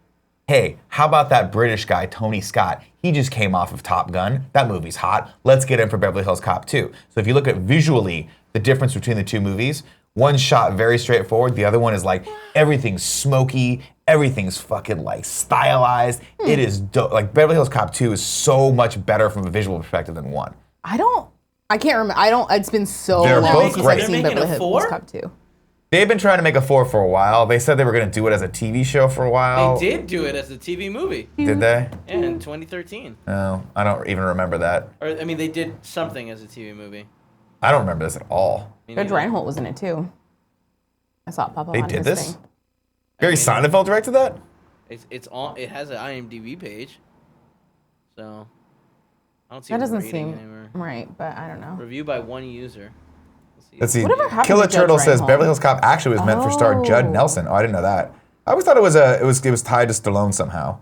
Hey, how about that British guy, Tony Scott? He just came off of Top Gun. That movie's hot. Let's get him for Beverly Hills Cop 2. So if you look at visually the difference between the two movies, one's shot very straightforward. The other one is like, everything's smoky. Everything's fucking like stylized. It is dope. Like Beverly Hills Cop 2 is so much better from a visual perspective than one. I can't remember. It's been so They're long both since great. I've seen They're making Beverly a Hills 4? Cop 2. They've been trying to make a 4 for a while. They said they were gonna do it as a TV show for a while. They did do it as a TV movie. Did they? Yeah, in 2013. No, I don't even remember that. Or I mean, they did something as a TV movie. I don't remember this at all. Judge Reinhold was in it too. I saw it pop up They on did his this? thing. Barry Sonnenfeld directed that? It's on. It has an IMDb page. So I don't see That a doesn't rating seem anywhere. right, but I don't know. Review by one user. Let's see. Whatever happened Killer to Judge Turtle says Reinhold? Beverly Hills Cop actually was meant for star Judd Oh. Nelson. Oh, I didn't know that. I always thought it was tied to Stallone somehow.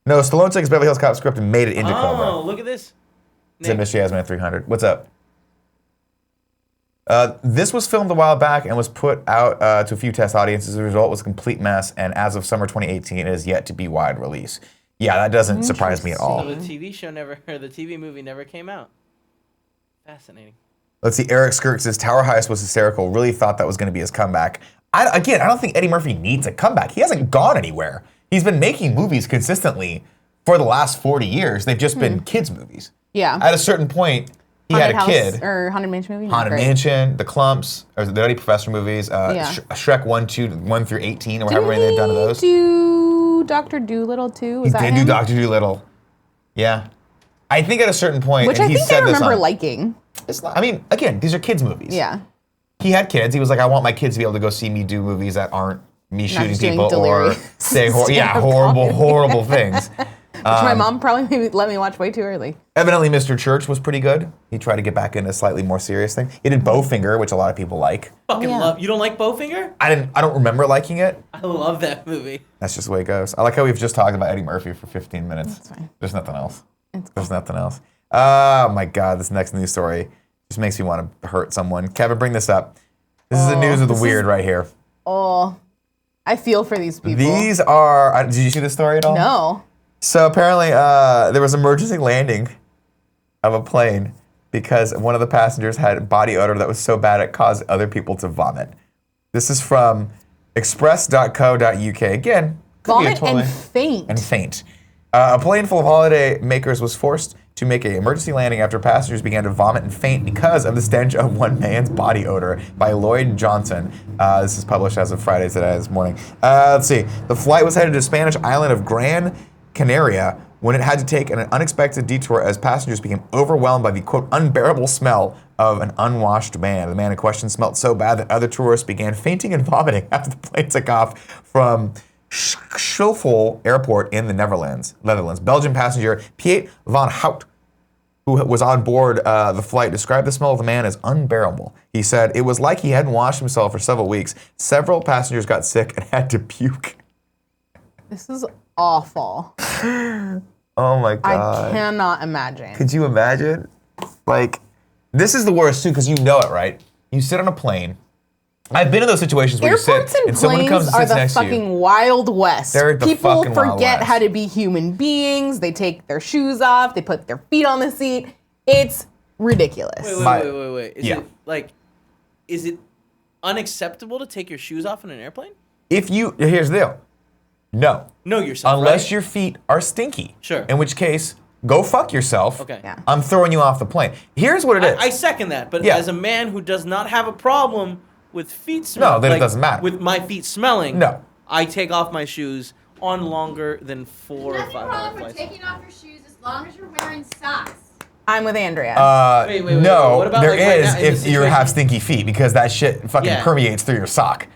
No, Stallone took his Beverly Hills Cop script and made it into Cobra. Oh, look at this. Zim Yasmin at 300. What's up? This was filmed a while back and was put out to a few test audiences. The result was a complete mess, and as of summer 2018, it is yet to be wide release. Yeah, that doesn't surprise me at So all. the TV show the TV movie never came out. Fascinating. Let's see, Eric Skirk says Tower Heist was hysterical. Really thought that was going to be his comeback. I don't think Eddie Murphy needs a comeback. He hasn't gone anywhere. He's been making movies consistently for the last 40 years. They've just been kids' movies. Yeah. At a certain point, he had a Haunted House kid. or Haunted Mansion movie. Haunted Great. Mansion, The Clumps, or the Nutty Professor movies, Yeah. Shrek 1 through 18, or however Didn't many they've done of he those. do Dr. Dolittle too? Was He that did him? do Dr. Dolittle. Yeah. I think at a certain point, Which and I he think said I this remember on, liking. it's not, I mean, again, these are kids' movies. Yeah. He had kids. He was like, I want my kids to be able to go see me do movies that aren't me shooting just doing people or delirious saying stand-up horrible, comedy. horrible things. Which my mom probably maybe let me watch way too early. Evidently, Mr. Church was pretty good. He tried to get back into a slightly more serious thing. He did Bowfinger, which a lot of people like. Fucking yeah. love. You don't like Bowfinger? I don't remember liking it. I love that movie. That's just the way it goes. I like how we've just talked about Eddie Murphy for 15 minutes. That's fine. There's nothing else. It's There's nothing else. Oh my God, this next news story just makes me want to hurt someone. Kevin, bring this up. This is the news of the weird right here. Oh, I feel for these people. These are, did you see this story at all? No. So apparently there was emergency landing of a plane because one of the passengers had body odor that was so bad it caused other people to vomit. This is from express.co.uk. Again, could be a Vomit totally- and faint. and faint. A plane full of holiday makers was forced to make an emergency landing after passengers began to vomit and faint because of the stench of one man's body odor by Lloyd Johnson. This is published as of Friday this morning. Let's see. The flight was headed to the Spanish island of Gran Canaria when it had to take an unexpected detour as passengers became overwhelmed by the, quote, unbearable smell of an unwashed man. The man in question smelled so bad that other tourists began fainting and vomiting after the plane took off from Schiphol Airport in the Netherlands. Belgian passenger Piet van Hout, who was on board the flight, described the smell of the man as unbearable. He said, it was like he hadn't washed himself for several weeks. Several passengers got sick and had to puke. This is awful. Oh my God. I cannot imagine. Could you imagine? Like, this is the worst too, because you know it, right? You sit on a plane. I've been in those situations where Airports you sit and and someone comes and planes are sits the next to you. fucking Wild West. They're the People fucking Wild forget West. how to be human beings. They take their shoes off. They put their feet on the seat. It's ridiculous. Wait. Yeah. Is it unacceptable to take your shoes off in an airplane? Here's the deal. No. Know yourself, Unless right? your feet are stinky. Sure. In which case, go fuck yourself. Okay. Yeah. I'm throwing you off the plane. Here's what it is. I second that, but Yeah. as a man who does not have a problem with feet smell, No, then it doesn't matter. With my feet smelling, No. I take off my shoes on longer than 4 or Nothing 5 wrong hour with flights. taking off your shoes as long as you're wearing socks. I'm with Andrea. Wait, no, what about, there like, right is now in if the you have situation- stinky feet because that shit fucking Yeah. permeates through your sock.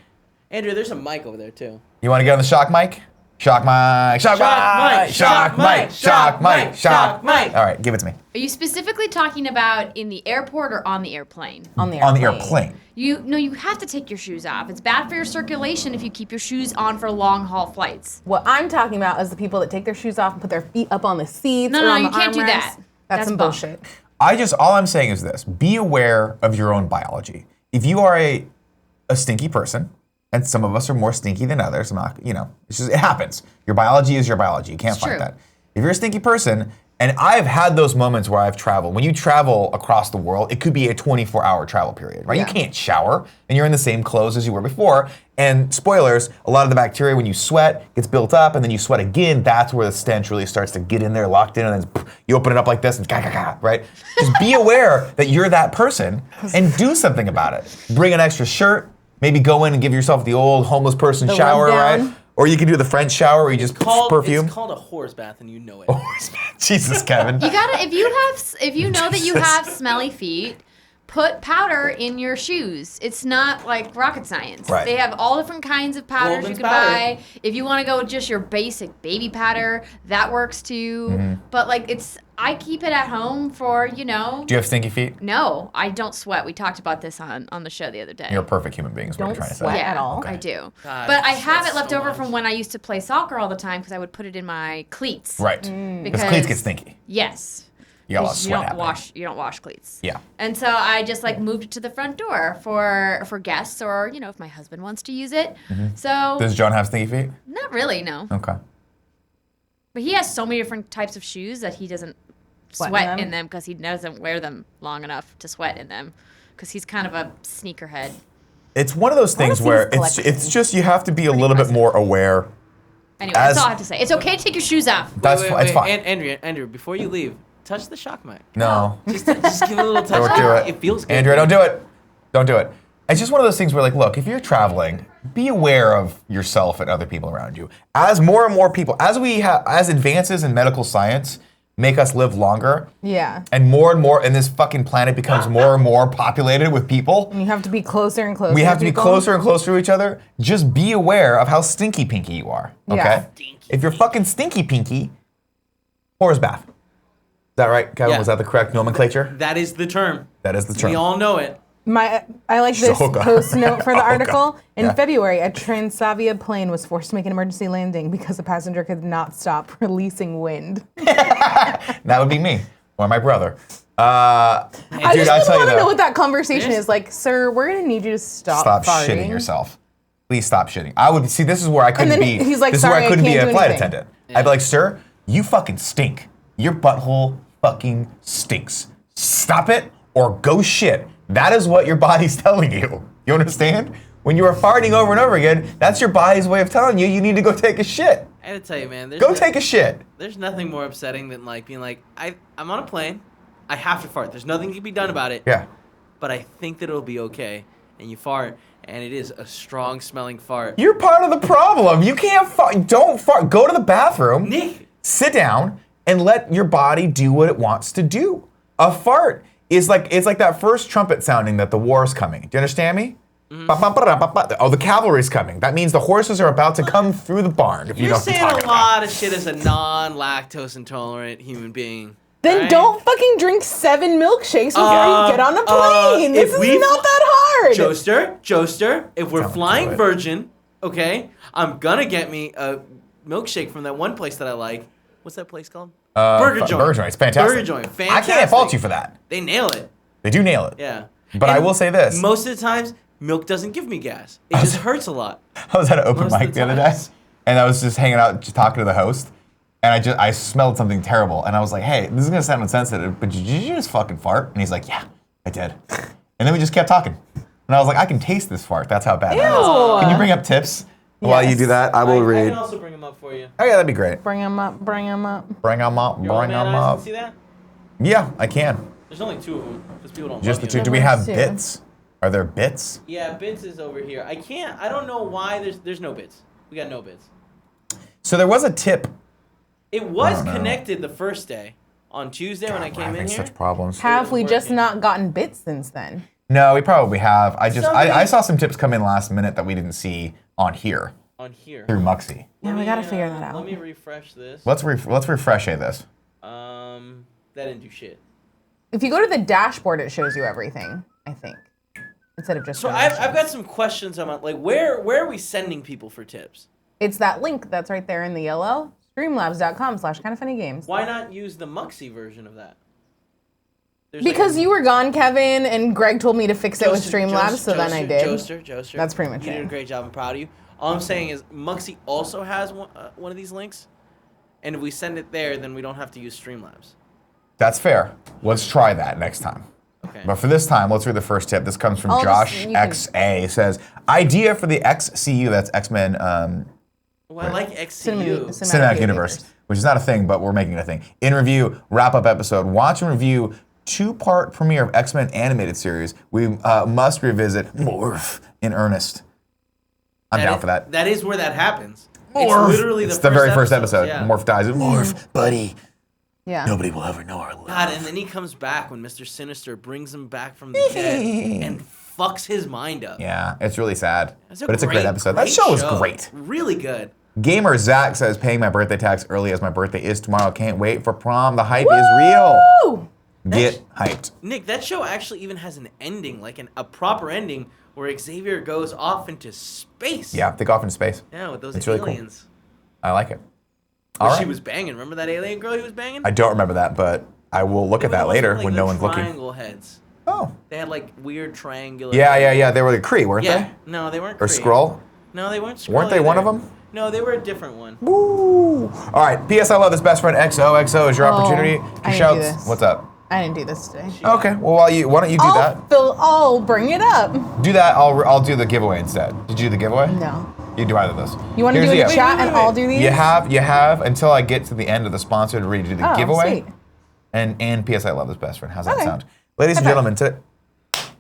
Andrew, there's a mic over there too. You want to get on the shock mic? Shock Mike. Shock Mike. Shock Mike. Shock Mike. Shock Mike. All right, give it to me. Are you specifically talking about in the airport or on the airplane? On the airplane. You have to take your shoes off. It's bad for your circulation if you keep your shoes on for long haul flights. What I'm talking about is the people that take their shoes off and put their feet up on the seats. No, or on you the can't do armrests. that. That's some bunk. bullshit. All I'm saying is this: be aware of your own biology. If you are a stinky person, and some of us are more stinky than others, I'm not, it's just, it happens. Your biology is your biology. You can't fight true. that. If you're a stinky person, and I've had those moments where I've traveled. When you travel across the world, it could be a 24-hour travel period, right? Yeah. You can't shower, and you're in the same clothes as you were before. And spoilers, a lot of the bacteria, when you sweat, gets built up, and then you sweat again, that's where the stench really starts to get in there, locked in, and then you open it up like this, and right? Just be aware that you're that person, and do something about it. Bring an extra shirt, maybe go in and give yourself the old homeless person shower, rundown. right? Or you can do the French shower where you just perfume. It's called a horse bath, and you know it. Jesus, Kevin. You gotta if you know that you have smelly feet, put powder in your shoes. It's not like rocket science. Right. They have all different kinds of powders Goldman's you can powder. buy. If you want to go with just your basic baby powder, that works too. Mm-hmm. But I keep it at home for Do you have stinky feet? No, I don't sweat. We talked about this on the show the other day. You're a perfect human being is what Don't you're trying to sweat. say. at all. I do. God, but I I have sweat it left so over much. from when I used to play soccer all the time because I would put it in my cleats. Right. Because cleats get stinky. Yes. You got a lot of 'Cause sweat happening. You don't wash cleats. Yeah. And so I just moved it to the front door for guests or if my husband wants to use it. So Does John have stinky feet? not really, no. Okay. But he has so many different types of shoes that he doesn't Sweat in sweat them? in them because he doesn't wear them long enough to sweat in them because he's kind of a sneakerhead. It's one of those things see where his it's collection. just you have to be a little bit more aware. Anyway, that's As- all I have to say. It's okay to take your shoes off. That's it's fine. Andrew, before you leave, touch the shock mic. No. Just give it a little touch. Don't do it. It feels good. Andrea, don't do it. Don't do it. It's just one of those things where, look, if you're traveling, be aware of yourself and other people around you. As more and more people, as advances in medical science make us live longer, Yeah. and more, and this fucking planet becomes more and more populated with people, You have to be closer and closer. we have to be people. closer and closer to each other. Just be aware of how stinky pinky you are, okay? Yeah. If you're fucking stinky pinky, horse bath. Is that right, Kevin? Yeah. Was that the correct nomenclature? That is the term. That is the term. We all know it. I like this Shoga. post note for the article. In Yeah. February, a Transavia plane was forced to make an emergency landing because the passenger could not stop releasing wind. That would be me or my brother. I Dude, just I tell you want to know though, what that conversation There's- is like. Sir, we're gonna need you to stop stop farting. shitting yourself. Please stop shitting. I would see. This is where I couldn't then be. he's like, this is where "Sorry, I I couldn't be can't a do flight anything." attendant. I'd be like, sir, you fucking stink. Your butthole fucking stinks. Stop it or go shit. That is what your body's telling you. You understand? When you are farting over and over again, that's your body's way of telling you need to go take a shit. I gotta tell you, man. Go take a shit. There's nothing more upsetting than being like, I'm on a plane. I have to fart. There's nothing to be done about it. Yeah. But I think that it'll be okay. And you fart, and it is a strong smelling fart. You're part of the problem. You can't fart. Don't fart. Go to the bathroom. Nick. Sit down and let your body do what it wants to do. A fart is it's like that first trumpet sounding that the war's coming. Do you understand me? Oh, the cavalry's coming. That means the horses are about to come through the barn. If you know You're what I'm saying talking a lot of shit as a non-lactose intolerant human being. Then right? don't fucking drink 7 milkshakes before you get on a plane. This if is we not that hard. Joester, if we're Don't flying do it. Virgin, okay, I'm gonna get me a milkshake from that one place that I like. What's that place called? Burger Joint. Burger Joint. It's fantastic. Burger Joint. I Fantastic. can't fault you for that. They nail it. They do nail it. Yeah. But I And will say this. Most of the times, milk doesn't give me gas. It just hurts a lot. I was at an open Most of mic the the other day, times. and I was just hanging out, just talking to the host, and I smelled something terrible, and I was like, "Hey, this is gonna sound insensitive, but did you just fucking fart?" And he's like, "Yeah, I did." And then we just kept talking, and I was like, "I can taste this fart. That's how bad that is." Ew. Can you bring up tips while you Yes. do that? I will I read. can also bring them up for you. Oh yeah, that'd be great. Bring them up, bring them up. Bring them up. Your old Bring man them eyes up. can see that? Yeah, I can. There's only 2 of them because people don't Just the love two. you. Do we have Two. bits? Are there bits? Yeah, bits is over here. I don't know why there's no bits. We got no bits. So there was a tip. It was Oh, no. connected the first day. On Tuesday when I We're came having in here. such problems. Have we just working. not gotten bits since then? No, we probably have. I Somebody- saw some tips come in last minute that we didn't see on here. on here. Through Muxy. Yeah, we gotta figure that out. Let me refresh this. Let's refresh this. That didn't do shit. If you go to the dashboard, it shows you everything, I think. Instead of just So I've got some questions on like where are we sending people for tips? It's that link that's right there in the yellow. Streamlabs.com/kindoffunnygames. Why not use the Muxy version of that? There's Because you were gone, Kevin, and Greg told me to fix it with Streamlabs, so then I did. Joester. That's pretty much You it. did a great job. I'm proud of you. All I'm saying is Muxy also has one of these links, and if we send it there, then we don't have to use Streamlabs. That's fair. Let's try that next time. Okay. But for this time, let's read the first tip. This comes from Josh XA. It says, idea for the XCU, that's X-Men Well, I like XCU. Cinematic Universe, which is not a thing, but we're making it a thing. In review, wrap-up episode. Watch and review two-part premiere of X-Men animated series. We must revisit Morph in earnest. I'm down for that. That is where that happens. Morph. It's literally the very first episode. Yeah. Morph dies. Morph, buddy. Yeah. Nobody will ever know our love. God, and then he comes back when Mr. Sinister brings him back from the dead and fucks his mind up. Yeah, it's really sad. It's But it's a great episode. That show is great. Really good. Gamer Zach says, paying my birthday tax early as my birthday is tomorrow. Can't wait for prom. The hype is real. Woo! Get hyped. Nick, that show actually even has an ending, like a proper ending, where Xavier goes off into space. Yeah, they go off into space. Yeah, with those It's really cool. aliens. I like it. Which All she right. was banging. Remember that alien girl he was banging? I don't remember that, but I will look at that later when no one's looking. Triangle heads. Oh. They had like weird triangular. Yeah. They were the Kree, weren't Yeah. they? No, they weren't. Or Kree. Skrull? No, they weren't. Skrull Weren't they one of either. them? No, they were a different one. Woo! All right. P.S. I love this best friend XOXO is your opportunity I to didn't shout. do this. What's up? I didn't do this today. Okay. Well, why don't you do that? I'll bring it up. Do that. I'll do the giveaway instead. Did you do the giveaway? No. You do either of those. You want to Here's do the a deal. chat and I'll do these? You have until I get to the end of the sponsor to read you the giveaway. Sweet. And P.S. I love this best friend. How's that Okay. sound? Ladies and gentlemen,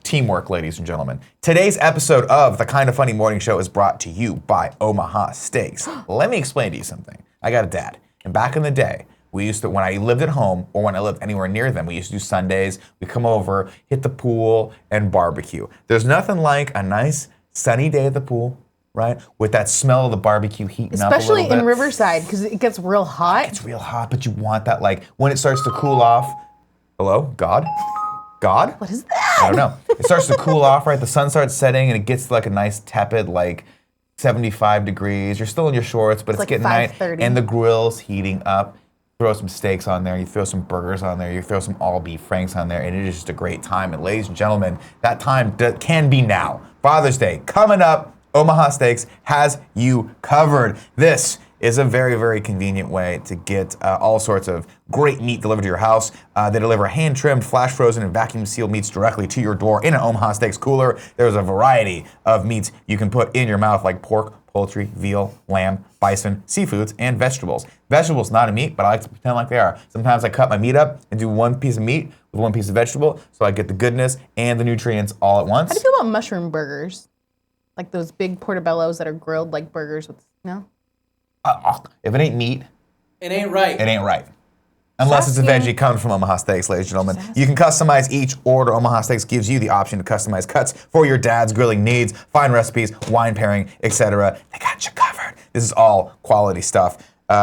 teamwork, ladies and gentlemen. Today's episode of the Kind of Funny Morning Show is brought to you by Omaha Steaks. Let me explain to you something. I got a dad, and back in the day, we used to, when I lived at home or when I lived anywhere near them, we used to do Sundays. We come over, hit the pool, and barbecue. There's nothing like a nice sunny day at the pool, right? With that smell of the barbecue heating up a Especially little bit. in Riverside, because it gets real hot. It's real hot, but you want that, like, when it starts to cool off. Hello? God? God? What is that? I don't know. It starts to cool off, right? The sun starts setting, and it gets like a nice tepid, like 75 degrees. You're still in your shorts, but it's like getting night, 5:30. and the grill's heating up. Throw some steaks on there. You throw some burgers on there. You throw some all beef franks on there, and it is just a great time. And ladies and gentlemen, that time can be now. Father's Day coming up. Omaha Steaks has you covered. This is a very, very convenient way to get all sorts of great meat delivered to your house. They deliver hand-trimmed, flash-frozen, and vacuum-sealed meats directly to your door in an Omaha Steaks cooler. There's a variety of meats you can put in your mouth, like pork, poultry, veal, lamb, bison, seafoods, and vegetables. Vegetables, not a meat, but I like to pretend like they are. Sometimes I cut my meat up and do one piece of meat with one piece of vegetable, so I get the goodness and the nutrients all at once. How do you feel about mushroom burgers? Like those big portobellos that are grilled like burgers with, no? If it ain't meat, It ain't right. it ain't right. Unless it's a veggie coming from Omaha Steaks, ladies and gentlemen. You can customize each order. Omaha Steaks gives you the option to customize cuts for your dad's grilling needs, find recipes, wine pairing, etc. They got you covered. This is all quality stuff.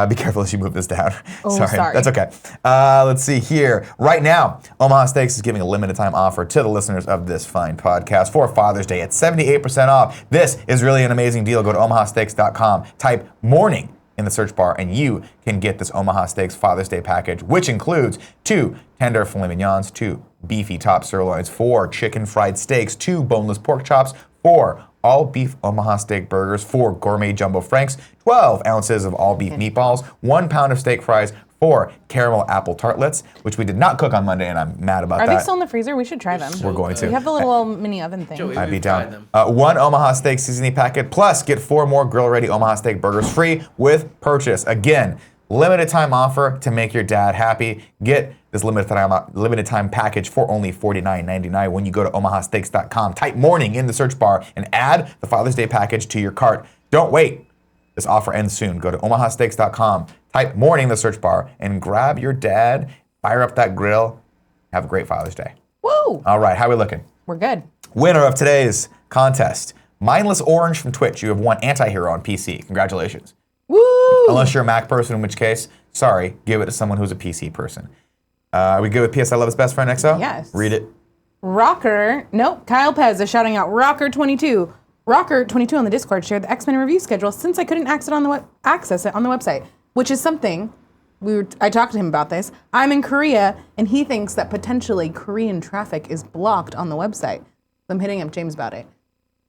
Be careful as you move this down. Sorry. That's okay. Let's see here. Right now, Omaha Steaks is giving a limited time offer to the listeners of this fine podcast for Father's Day at 78% off. This is really an amazing deal. Go to omahasteaks.com, type morning in the search bar, and you can get this Omaha Steaks Father's Day package, which includes 2 tender filet mignons, 2 beefy top sirloins, 4 chicken fried steaks, 2 boneless pork chops, 4 all beef Omaha steak burgers, 4 gourmet jumbo franks, 12 ounces of all beef meatballs, 1 pound of steak fries, 4 caramel apple tartlets, which we did not cook on Monday, and I'm mad about Are that. they still in the freezer? We should try them. We're going to. We have the little mini oven thing. Joey, I'd be we've tried down. them. 1 Omaha Steak seasoning packet, plus get 4 more grill-ready Omaha Steak burgers free with purchase. Again, limited time offer to make your dad happy. Get this limited time package for only $49.99 when you go to omahasteaks.com. Type morning in the search bar and add the Father's Day package to your cart. Don't wait. This offer ends soon. Go to omahasteaks.com, type morning in the search bar, and grab your dad, fire up that grill. Have a great Father's Day. Woo! All right, how are we looking? We're good. Winner of today's contest, Mindless Orange from Twitch. You have won Anti-Hero on PC. Congratulations. Woo! Unless you're a Mac person, in which case, sorry, give it to someone who's a PC person. Are we good with PS I Love His Best Friend XO? Yes. Read it. Kyle Pez is shouting out Rocker22. Rocker22 on the Discord shared the X-Men review schedule since I couldn't access it on the website, which is something I talked to him about this. I'm in Korea, and he thinks that potentially Korean traffic is blocked on the website. So I'm hitting up James about it.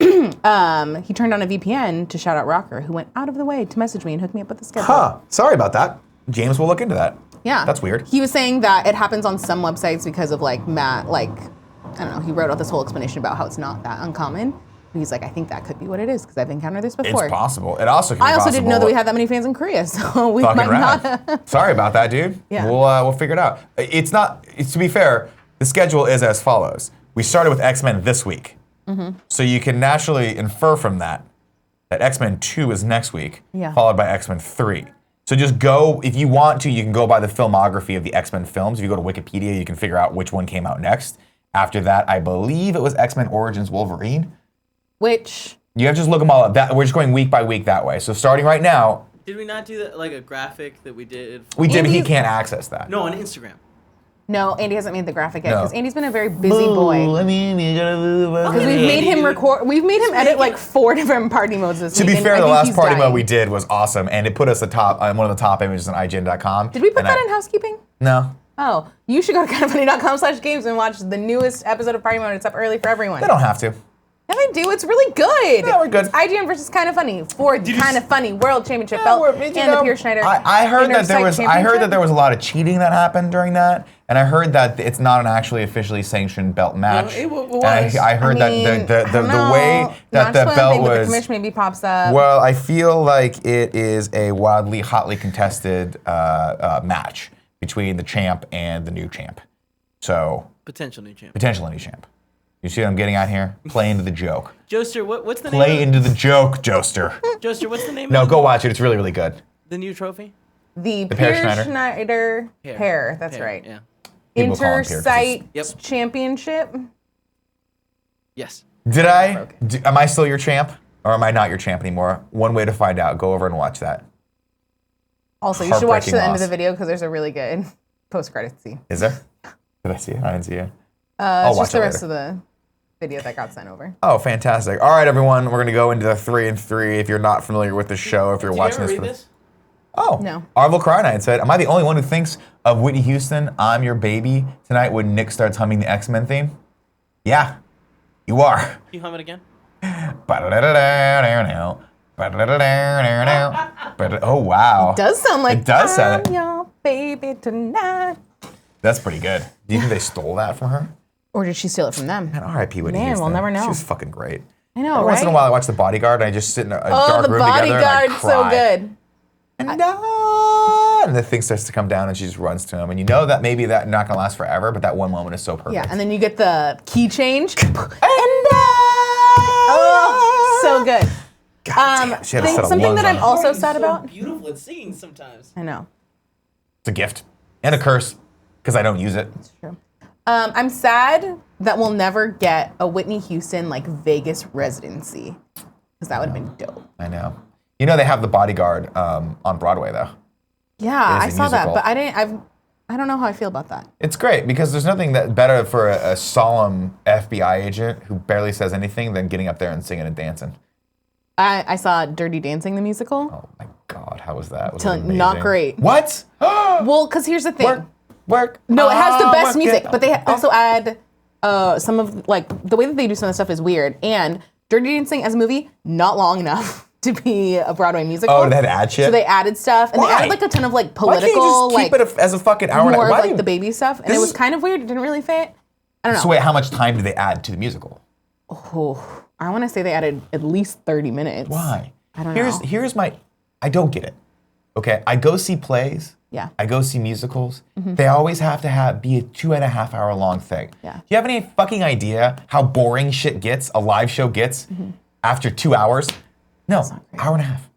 He turned on a VPN to shout out Rocker, who went out of the way to message me and hook me up with the schedule. Huh. Sorry about that. James will look into that. Yeah. That's weird. He was saying that it happens on some websites because of I don't know, he wrote out this whole explanation about how it's not that uncommon. And he's like, I think that could be what it is because I've encountered this before. It's possible. It also could be I also possible. didn't know that we had that many fans in Korea, so we might not. Sorry about that, dude. Yeah. We'll figure it out. To be fair, the schedule is as follows. We started with X-Men this week. Mm-hmm. So you can naturally infer from that X-Men 2 is next week, followed by X-Men 3. So just go, if you want to, you can go by the filmography of the X-Men films. If you go to Wikipedia, you can figure out which one came out next. After that, I believe it was X-Men Origins Wolverine. Which? You have to just look them all up. We're just going week by week that way. So starting right now. Did we not do that, like a graphic that we did? We did, but he can't access that. No, on Instagram. No, Andy hasn't made the graphic yet because Andy's been a very busy boy. Because Because we've made him record. We've made him edit like 4 different party modes this To week. be fair, and the I think last he's party mode dying. we did was awesome, and it put us one of the top images on IGN.com. Did we put that in housekeeping? No. Oh, you should go to kindoffunny.com/games and watch the newest episode of Party Mode. It's up early for everyone. They don't have to. Yeah, they do. It's really good. Yeah, we're good. It's IGN versus Kind of Funny for the Kind of Funny World Championship Yeah, belt and the Pierre Schneider. I heard that there was. Intersite I heard that Championship. there was a lot of cheating that happened during that, and I heard that it's not an actually officially sanctioned belt match. it was. And I heard that the way that the Not belt but the was. commission maybe pops up. Well, I feel like it is a wildly, hotly contested match between the champ and the new champ. So Potential new champ. potential new champ. You see what I'm getting at here? Play into the joke. Joester, what's the Play name? into the joke, Joester. Joester, what's the name? No, of go watch it. It's really, really good. the new trophy? the Pierre Pierre Schneider. Schneider Pear. pair. That's Pear, right. Yeah. People call him Pierre 'cause Intersite Yep. Championship. Yes. Am I still your champ? Or am I not your champ anymore? One way to find out. Go over and watch that. Also, you should watch to the end of Heartbreaking the video because there's a really good post-credit scene. Is there? Did I see it? I didn't see it. It's watch just the it rest later. of the video that got sent over. Oh, fantastic. All right, everyone. We're going to go into the 3 and 3 if you're not familiar with the show, if you're Did watching you ever this. read this? Oh. No. Arvel Crynight said, am I the only one who thinks of Whitney Houston, I'm Your Baby, tonight when Nick starts humming the X-Men theme? Yeah, you are. Can you hum it again? Oh, wow. It does sound like It does sound- I'm your baby tonight. That's pretty good. Do you think they stole that from her? Or did she steal it from them? Man, R.I.P. Whitney Man, Houston. we'll never know. She was fucking great. I know, Every right? once in a while, I watch The Bodyguard, and I just sit in a Oh, dark the room together, and I bodyguard's so cry. good. And the thing starts to come down, and she just runs to him. And you know that maybe that's not going to last forever, but that one moment is so perfect. Yeah, and then you get the key change. Oh, so good. God damn, she had a set of Something lungs that I'm on. also Already sad so about. beautiful at singing sometimes. I know. It's a gift. And a curse, because I don't use it. True. I'm sad that we'll never get a Whitney Houston like Vegas residency, because that would have been dope. I know. You know they have The Bodyguard on Broadway, though. Yeah, It I is a saw that, musical. but I don't know how I feel about that. It's great, because there's nothing that better for a solemn FBI agent who barely says anything than getting up there and singing and dancing. I saw Dirty Dancing the musical. Oh my God, how was that? Was it Tell- not amazing? great. What? Well, because here's the thing. Work. No, it has the best work music, it. but they also add some of like the way that they do some of the stuff is weird. And Dirty Dancing as a movie, not long enough to be a Broadway musical. Oh, they had to add shit? So they added stuff, and Why? they added like a ton of like Why can't you political, just keep like it as a fucking hour and a more of why do like you- the baby stuff, and This it was is- kind of weird. It didn't really fit. I don't know. So wait, how much time did they add to the musical? Oh, I want to say they added at least 30 minutes. Why? I don't know. Here's my, I don't get it. Okay, I go see plays. Yeah. I go see musicals. They always have to be a 2.5 hour long thing. Yeah. Do you have any fucking idea how boring shit gets, a live show gets after 2 hours? No, hour and a half.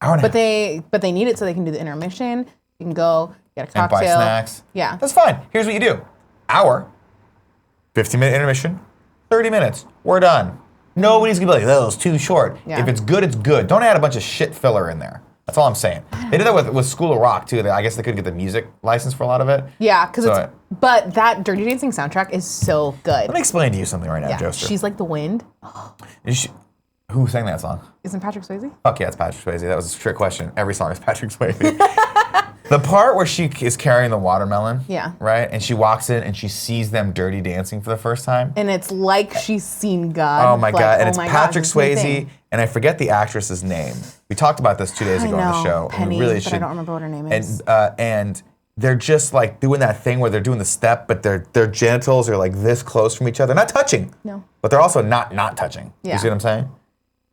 Hour and a half. But they need it so they can do the intermission. You can go get a And buy cocktail. snacks. Yeah. That's fine. Here's what you do. Hour, 15-minute intermission, 30 minutes, we're done. Nobody's gonna be like, that was too short. Yeah. If it's good, it's good. Don't add a bunch of shit filler in there. That's all I'm saying. They did that with School of Rock too. I guess they couldn't get the music license for a lot of it. Yeah, because but that Dirty Dancing soundtrack is so good. Let me explain to you something right now, Yeah, Joester. she's like the wind. Who sang that song? Isn't Patrick Swayze? Fuck yeah, it's Patrick Swayze. That was a trick question. Every song is Patrick Swayze. The part where she is carrying the watermelon, Yeah. right? And she walks in and she sees them dirty dancing for the first time. And it's like she's seen God. Oh my like, God. And oh it's my Patrick God, it's my Swayze, thing. and I forget the actress's name. We talked about this 2 days ago on the show. Penny, we really but should. I don't remember what her name is. And they're just like doing that thing where they're doing the step, but their genitals are like this close from each other. Not touching. No. But they're also not touching. Yeah. You see what I'm saying?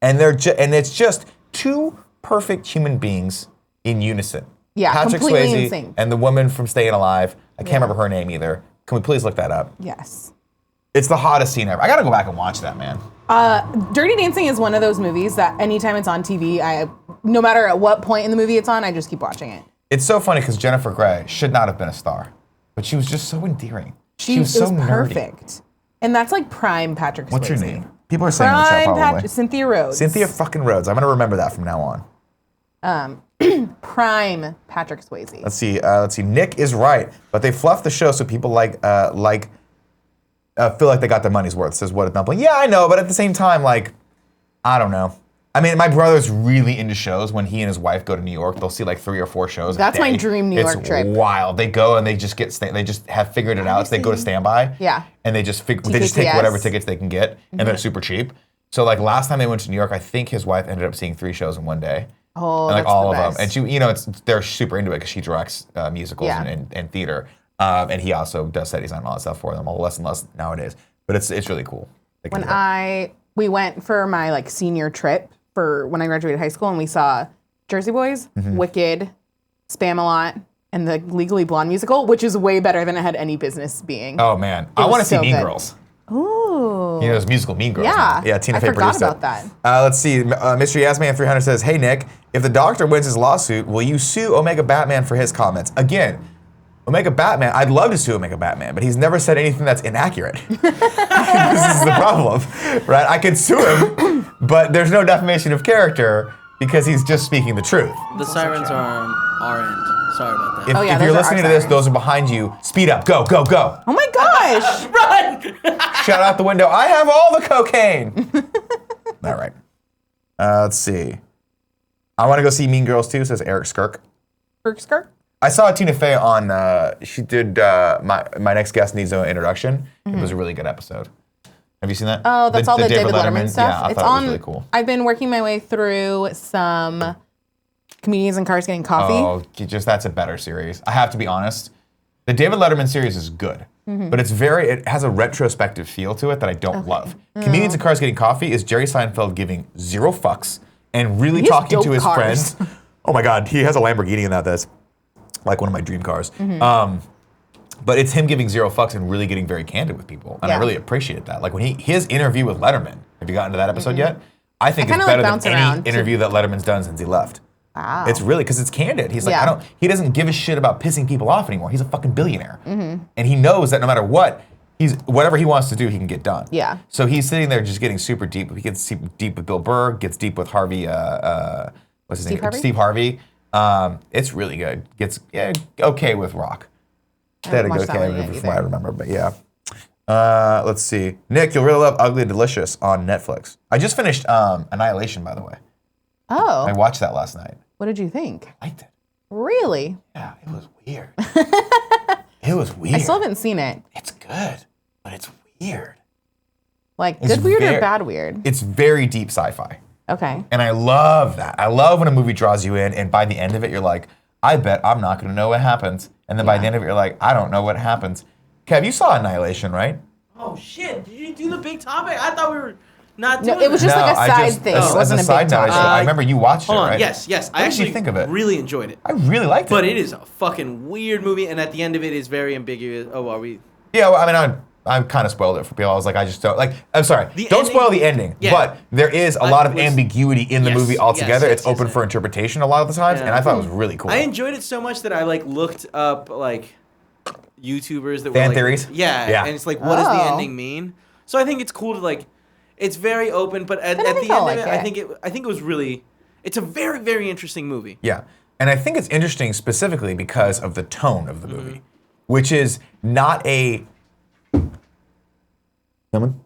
And and it's just two perfect human beings in unison. Yeah, Patrick completely Swayze in sync. and the woman from Staying Alive. I can't remember her name either. Can we please look that up? Yes. It's the hottest scene ever. I gotta go back and watch that, man. Dirty Dancing is one of those movies that anytime it's on TV, no matter at what point in the movie it's on, I just keep watching it. It's so funny because Jennifer Grey should not have been a star, but she was just so endearing. She was is so nerdy. perfect. And that's like prime Patrick Swayze. What's your name? People are saying in the chat Prime probably. Cynthia Rhodes. Cynthia fucking Rhodes. I'm gonna remember that from now on. Prime Patrick Swayze. Let's see. Nick is right, but they fluff the show so people feel like they got their money's worth. Says what a dumpling. Yeah, I know, but at the same time, like, I don't know. I mean, my brother's really into shows. When he and his wife go to New York, they'll see like 3 or 4 shows. That's a day. my dream New York trip. It's wild. They go and they just they just have figured it out. So they go to standby. Yeah. And they just take whatever tickets they can get, and they're super cheap. So like last time they went to New York, I think his wife ended up seeing 3 shows in one day. Oh, and like that's all the of best. them. And she, they're super into it because she directs musicals Yeah. and theater. And he also does set design and all that stuff for them, less and less nowadays. But it's really cool. We went for my like senior trip for when I graduated high school, and we saw Jersey Boys, Wicked, Spam-A-Lot, and the Legally Blonde musical, which is way better than it had any business being. Oh man, I was want to see so Mean good. Girls. Ooh. You know, those musical Mean Girls. Yeah. Yeah, Tina I Fey forgot produced about it. that. Let's see. Mr. Yasman300 says, "Hey Nick, if the Doctor wins his lawsuit, will you sue Omega Batman for his comments?" Again, Omega Batman, I'd love to sue Omega Batman, but he's never said anything that's inaccurate. This is the problem, right? I could sue him, but there's no defamation of character because he's just speaking the truth. The sirens are on our end. Sorry about that. If, Oh, yeah, if those you're are listening to our this, sirens. those are behind you. Speed up. Go, go, go. Oh my gosh. Run! Shout out the window. I have all the cocaine. All right. Let's see. I want to go see Mean Girls too, says Eric Skirk. Skirt? I saw Tina Fey on, she did My Next Guest Needs No Introduction. It was a really good episode. Have you seen that? Oh, that's all the David Letterman stuff. Yeah, I it's thought on. it was really cool. I've been working my way through some comedians in cars getting coffee. Oh, that's a better series. I have to be honest. The David Letterman series is good, but it has a retrospective feel to it that I don't love. Comedians in Cars Getting Coffee is Jerry Seinfeld giving 0 fucks and really He has talking to dope his cars. friends. Oh my God, he has a Lamborghini in that. That's like one of my dream cars. But it's him giving 0 fucks and really getting very candid with people, and I Yeah. really appreciate that. Like when his interview with Letterman. Have you gotten to that episode yet? I think kinda it's better like than bounce any around to- interview that Letterman's done since he left. Wow. It's really because it's candid. He's like, Yeah. he doesn't give a shit about pissing people off anymore. He's a fucking billionaire, and he knows that no matter what, whatever he wants to do, he can get done. Yeah. So he's sitting there just getting super deep. He gets deep with Bill Burr, gets deep with Harvey. What's his Steve name? Harvey? Steve Harvey. It's really good. Gets okay with Rock. I They had a haven't good watched that okay one yet from what I either. remember, but yeah. Let's see. Nick, you'll really love Ugly Delicious on Netflix. I just finished Annihilation, by the way. Oh, I watched that last night. what did you think? I liked it. Really? Yeah, it was weird. It was weird. I still haven't seen it. It's good, but it's weird. Like, It's good weird very- or bad weird? It's very deep sci-fi. Okay. And I love that. I love when a movie draws you in, and by the end of it, you're like, I bet I'm not going to know what happens. And then by the end of it, you're like, I don't know what happens. Kev, you saw Annihilation, right? Oh shit! Did you do the big topic? I thought we were not No, doing it was just that. like a side thing. It As wasn't a a side big note, topic. I remember you watched Hold it, on. right? Yes. I What did actually you think of it? really enjoyed it. I really liked it. But it is a fucking weird movie, and at the end of it is very ambiguous. Oh, are we? Yeah, well, I mean, I kind of spoiled it for people. I was like, I just don't like. I'm sorry, The don't ending- spoil the ending. Yeah. But there is a lot of was- ambiguity in the Yes, movie yes, altogether. yes, It's open yes, for yes. interpretation a lot of the times, Yeah. and I thought it was really cool. I enjoyed it so much that I like looked up like YouTubers that Fan were like, theories? Yeah, Yeah. and it's like, what does the Oh. ending mean? So I think it's cool to like, It's very open, but at I the think end I'll of like it, it. I think it was really. It's a very, very interesting movie. Yeah. And I think it's interesting specifically because of the tone of the movie, which is not a. Someone?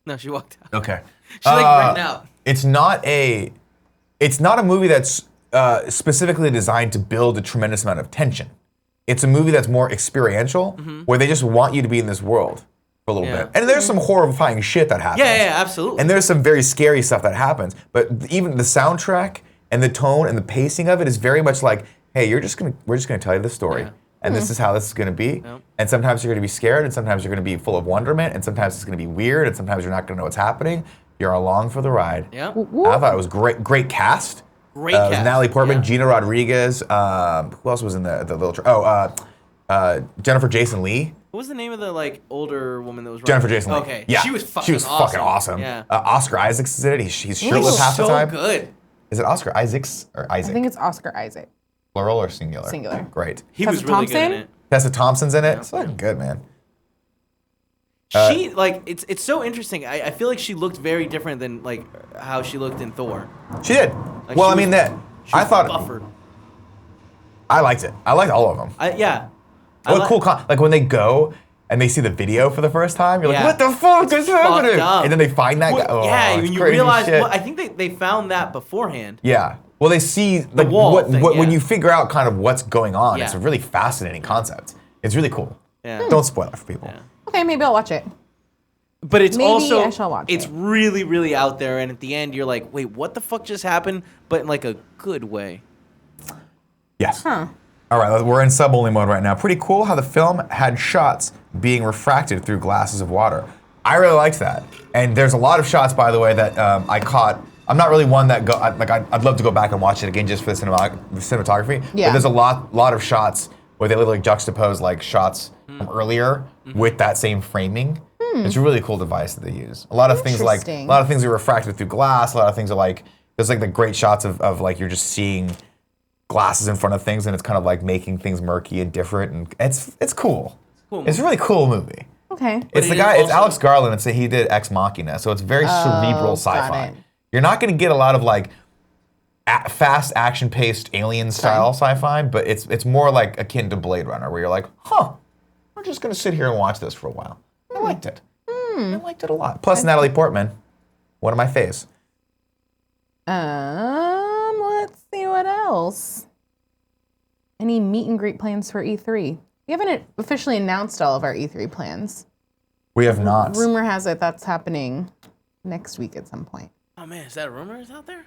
No, she walked out. Okay. She's like ran out. It's not a movie that's specifically designed to build a tremendous amount of tension. It's a movie that's more experiential, where they just want you to be in this world for a little Yeah. bit. And there's some horrifying shit that happens. Yeah, absolutely. And there's some very scary stuff that happens. But even the soundtrack and the tone and the pacing of it is very much like, hey, we're just gonna tell you the story. Yeah. And this is how this is gonna be. Yep. And sometimes you're gonna be scared, and sometimes you're gonna be full of wonderment, and sometimes it's gonna be weird, and sometimes you're not gonna know what's happening. You're along for the ride. Yeah. I thought it was great cast. Great cast. Natalie Portman, yeah. Gina Rodriguez. Who else was in the little? Jennifer Jason Leigh. What was the name of the like older woman that was running? Jennifer Jason Leigh. Okay. Yeah. She was fucking awesome. Yeah. Oscar Isaac's is in it. He's He shirtless was half the so time. good. Is it Oscar Isaacs or Isaac? I think it's Oscar Isaac. Plural or singular? Singular. Great. He Tessa was really good in Thompson? it. Tessa Thompson's in it. It's fucking good, man. She like it's so interesting. I feel like she looked very different than like how she looked in Thor. She did. Like, Well, she I mean was- that. She I was thought buffered. I liked it. I liked all of them. Yeah. What cool like when they go and they see the video for the first time, you're like, Yeah. what the fuck is happening? up. And then they find that guy. Oh, yeah, it's when you crazy realize, shit. well, I think they found that beforehand. Yeah. Well, they see like wall what, thing, when yeah. you figure out kind of what's going on. Yeah. It's a really fascinating concept. It's really cool. Yeah. Don't spoil it for people. Yeah. Okay, maybe I'll watch it. But it's Maybe also I shall watch it's it. really, really out there, and at the end you're like, wait, what the fuck just happened? But in like a good way. Yes. Huh. All right, we're in sub-only mode right now. Pretty cool how the film had shots being refracted through glasses of water. I really liked that. And there's a lot of shots, by the way, that I caught. I'm not really one that I'd love to go back and watch it again just for the cinematography. Yeah. But there's a lot of shots where they literally juxtapose like shots from earlier with that same framing. It's a really cool device that they use. A lot of things are refracted through glass. A lot of things are like there's like the great shots of like you're just seeing glasses in front of things, and it's kind of like making things murky and different, and it's cool. It's a really cool movie. Okay. It's the it guy. is It's also- Alex Garland. He did Ex Machina, so it's very cerebral got sci-fi. it. You're not going to get a lot of like fast action-paced alien style sci-fi, but it's more like akin to Blade Runner, where you're like, huh, we're just going to sit here and watch this for a while. I liked it. I liked it a lot. Plus Natalie Portman, one of my faves. Let's see what else. Any meet and greet plans for E3? We haven't officially announced all of our E3 plans. We have not. Rumor has it that's happening next week at some point. Oh man, is that rumors out there?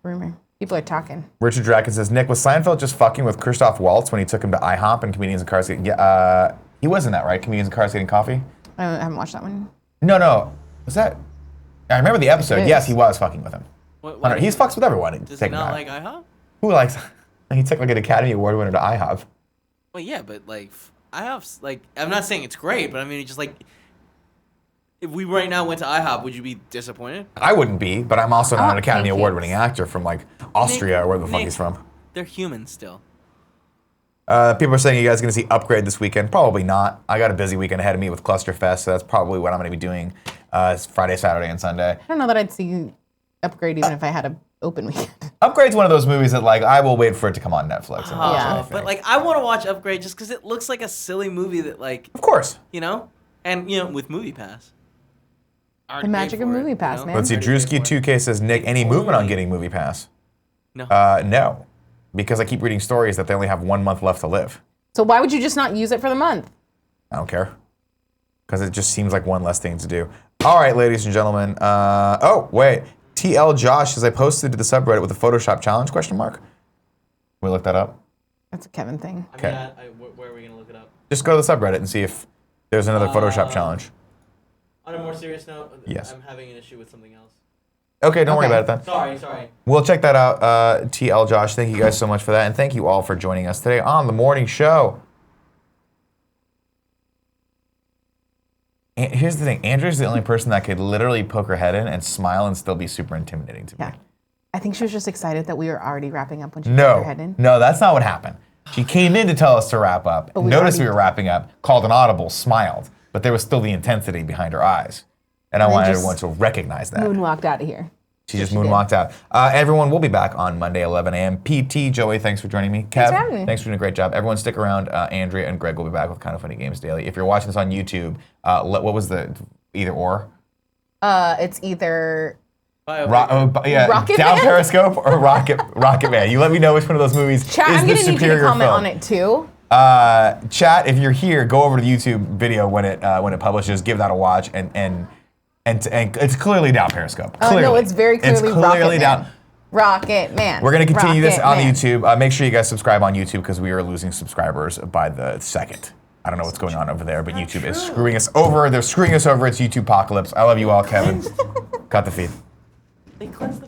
Rumor. People are talking. Richard Draken says, Nick, was Seinfeld just fucking with Christoph Waltz when he took him to IHOP and Comedians and Cars Getting... Yeah, he was in that, right? Comedians and Cars Getting Coffee? I haven't watched that one. No. Was that... I remember the episode. It Yes, is. he was fucking with him. What, He's fucks with everyone. does he Take him not out. like IHOP? Who likes... He took like an Academy Award winner to IHOP. Well, yeah, but like IHOP's like I'm not saying it's great, but I mean it's just like if we right now went to IHOP, would you be disappointed? I wouldn't be, but I'm also not an want Academy pancakes. Award winning actor from like Austria or where the fuck Nick, he's from. They're human still. People are saying you guys are going to see Upgrade this weekend. Probably not. I got a busy weekend ahead of me with Clusterfest, so that's probably what I'm going to be doing Friday, Saturday, and Sunday. I don't know that I'd see Upgrade even if I had an open weekend. Upgrade's one of those movies that like I will wait for it to come on Netflix. And watch Yeah. anything. But like I want to watch Upgrade just because it looks like a silly movie that like Of course. you know, and you know with Movie Pass. The magic of Movie Pass, man. Let's see. Drewski 2K says, Nick, any movement on getting Movie Pass? No. No. Because I keep reading stories that they only have 1 month left to live. So why would you just not use it for the month? I don't care. Because it just seems like one less thing to do. All right, ladies and gentlemen. Oh, wait. TL Josh says, I posted to the subreddit with a Photoshop challenge, question mark. Can we look that up? That's a Kevin thing. I Okay. where are we gonna look it up? Just go to the subreddit and see if there's another Photoshop challenge. On a more serious note, Yes. I'm having an issue with something else. Okay, don't worry Okay. about it then. Sorry. We'll check that out, TL Josh. Thank you guys so much for that. And thank you all for joining us today on the morning show. And here's the thing. Andrew's the only person that could literally poke her head in and smile and still be super intimidating to me. Yeah. I think she was just excited that we were already wrapping up when she put her head in. No, that's not what happened. She came in to tell us to wrap up, But we noticed already- we were wrapping up, called an audible, smiled, but there was still the intensity behind her eyes. And I And then want just everyone to recognize that. Moonwalked out of here. She just moonwalked out. Everyone, we'll be back on Monday, 11 a.m. PT. Joey, thanks for joining me. Kev, for having me. thanks for doing a great job. Everyone, stick around. Andrea and Greg will be back with Kind of Funny Games Daily. If you're watching this on YouTube, what was the either or? It's either down Rocket Man? Periscope or Rocket Man. You let me know which one of those movies Chat. is I'm the gonna need you superior to comment film. on it too. Chat, if you're here, go over to the YouTube video when it publishes. Give that a watch, and it's clearly down Periscope. Clearly. No, it's very clearly, it's clearly Rocket down. Man. Rocket Man. We're going to continue this on Man. YouTube. Make sure you guys subscribe on YouTube because we are losing subscribers by the second. I don't know what's going on over there, but YouTube is screwing us over. They're screwing us over. It's YouTube apocalypse. I love you all, Kevin. Cut the feed. They cleanse the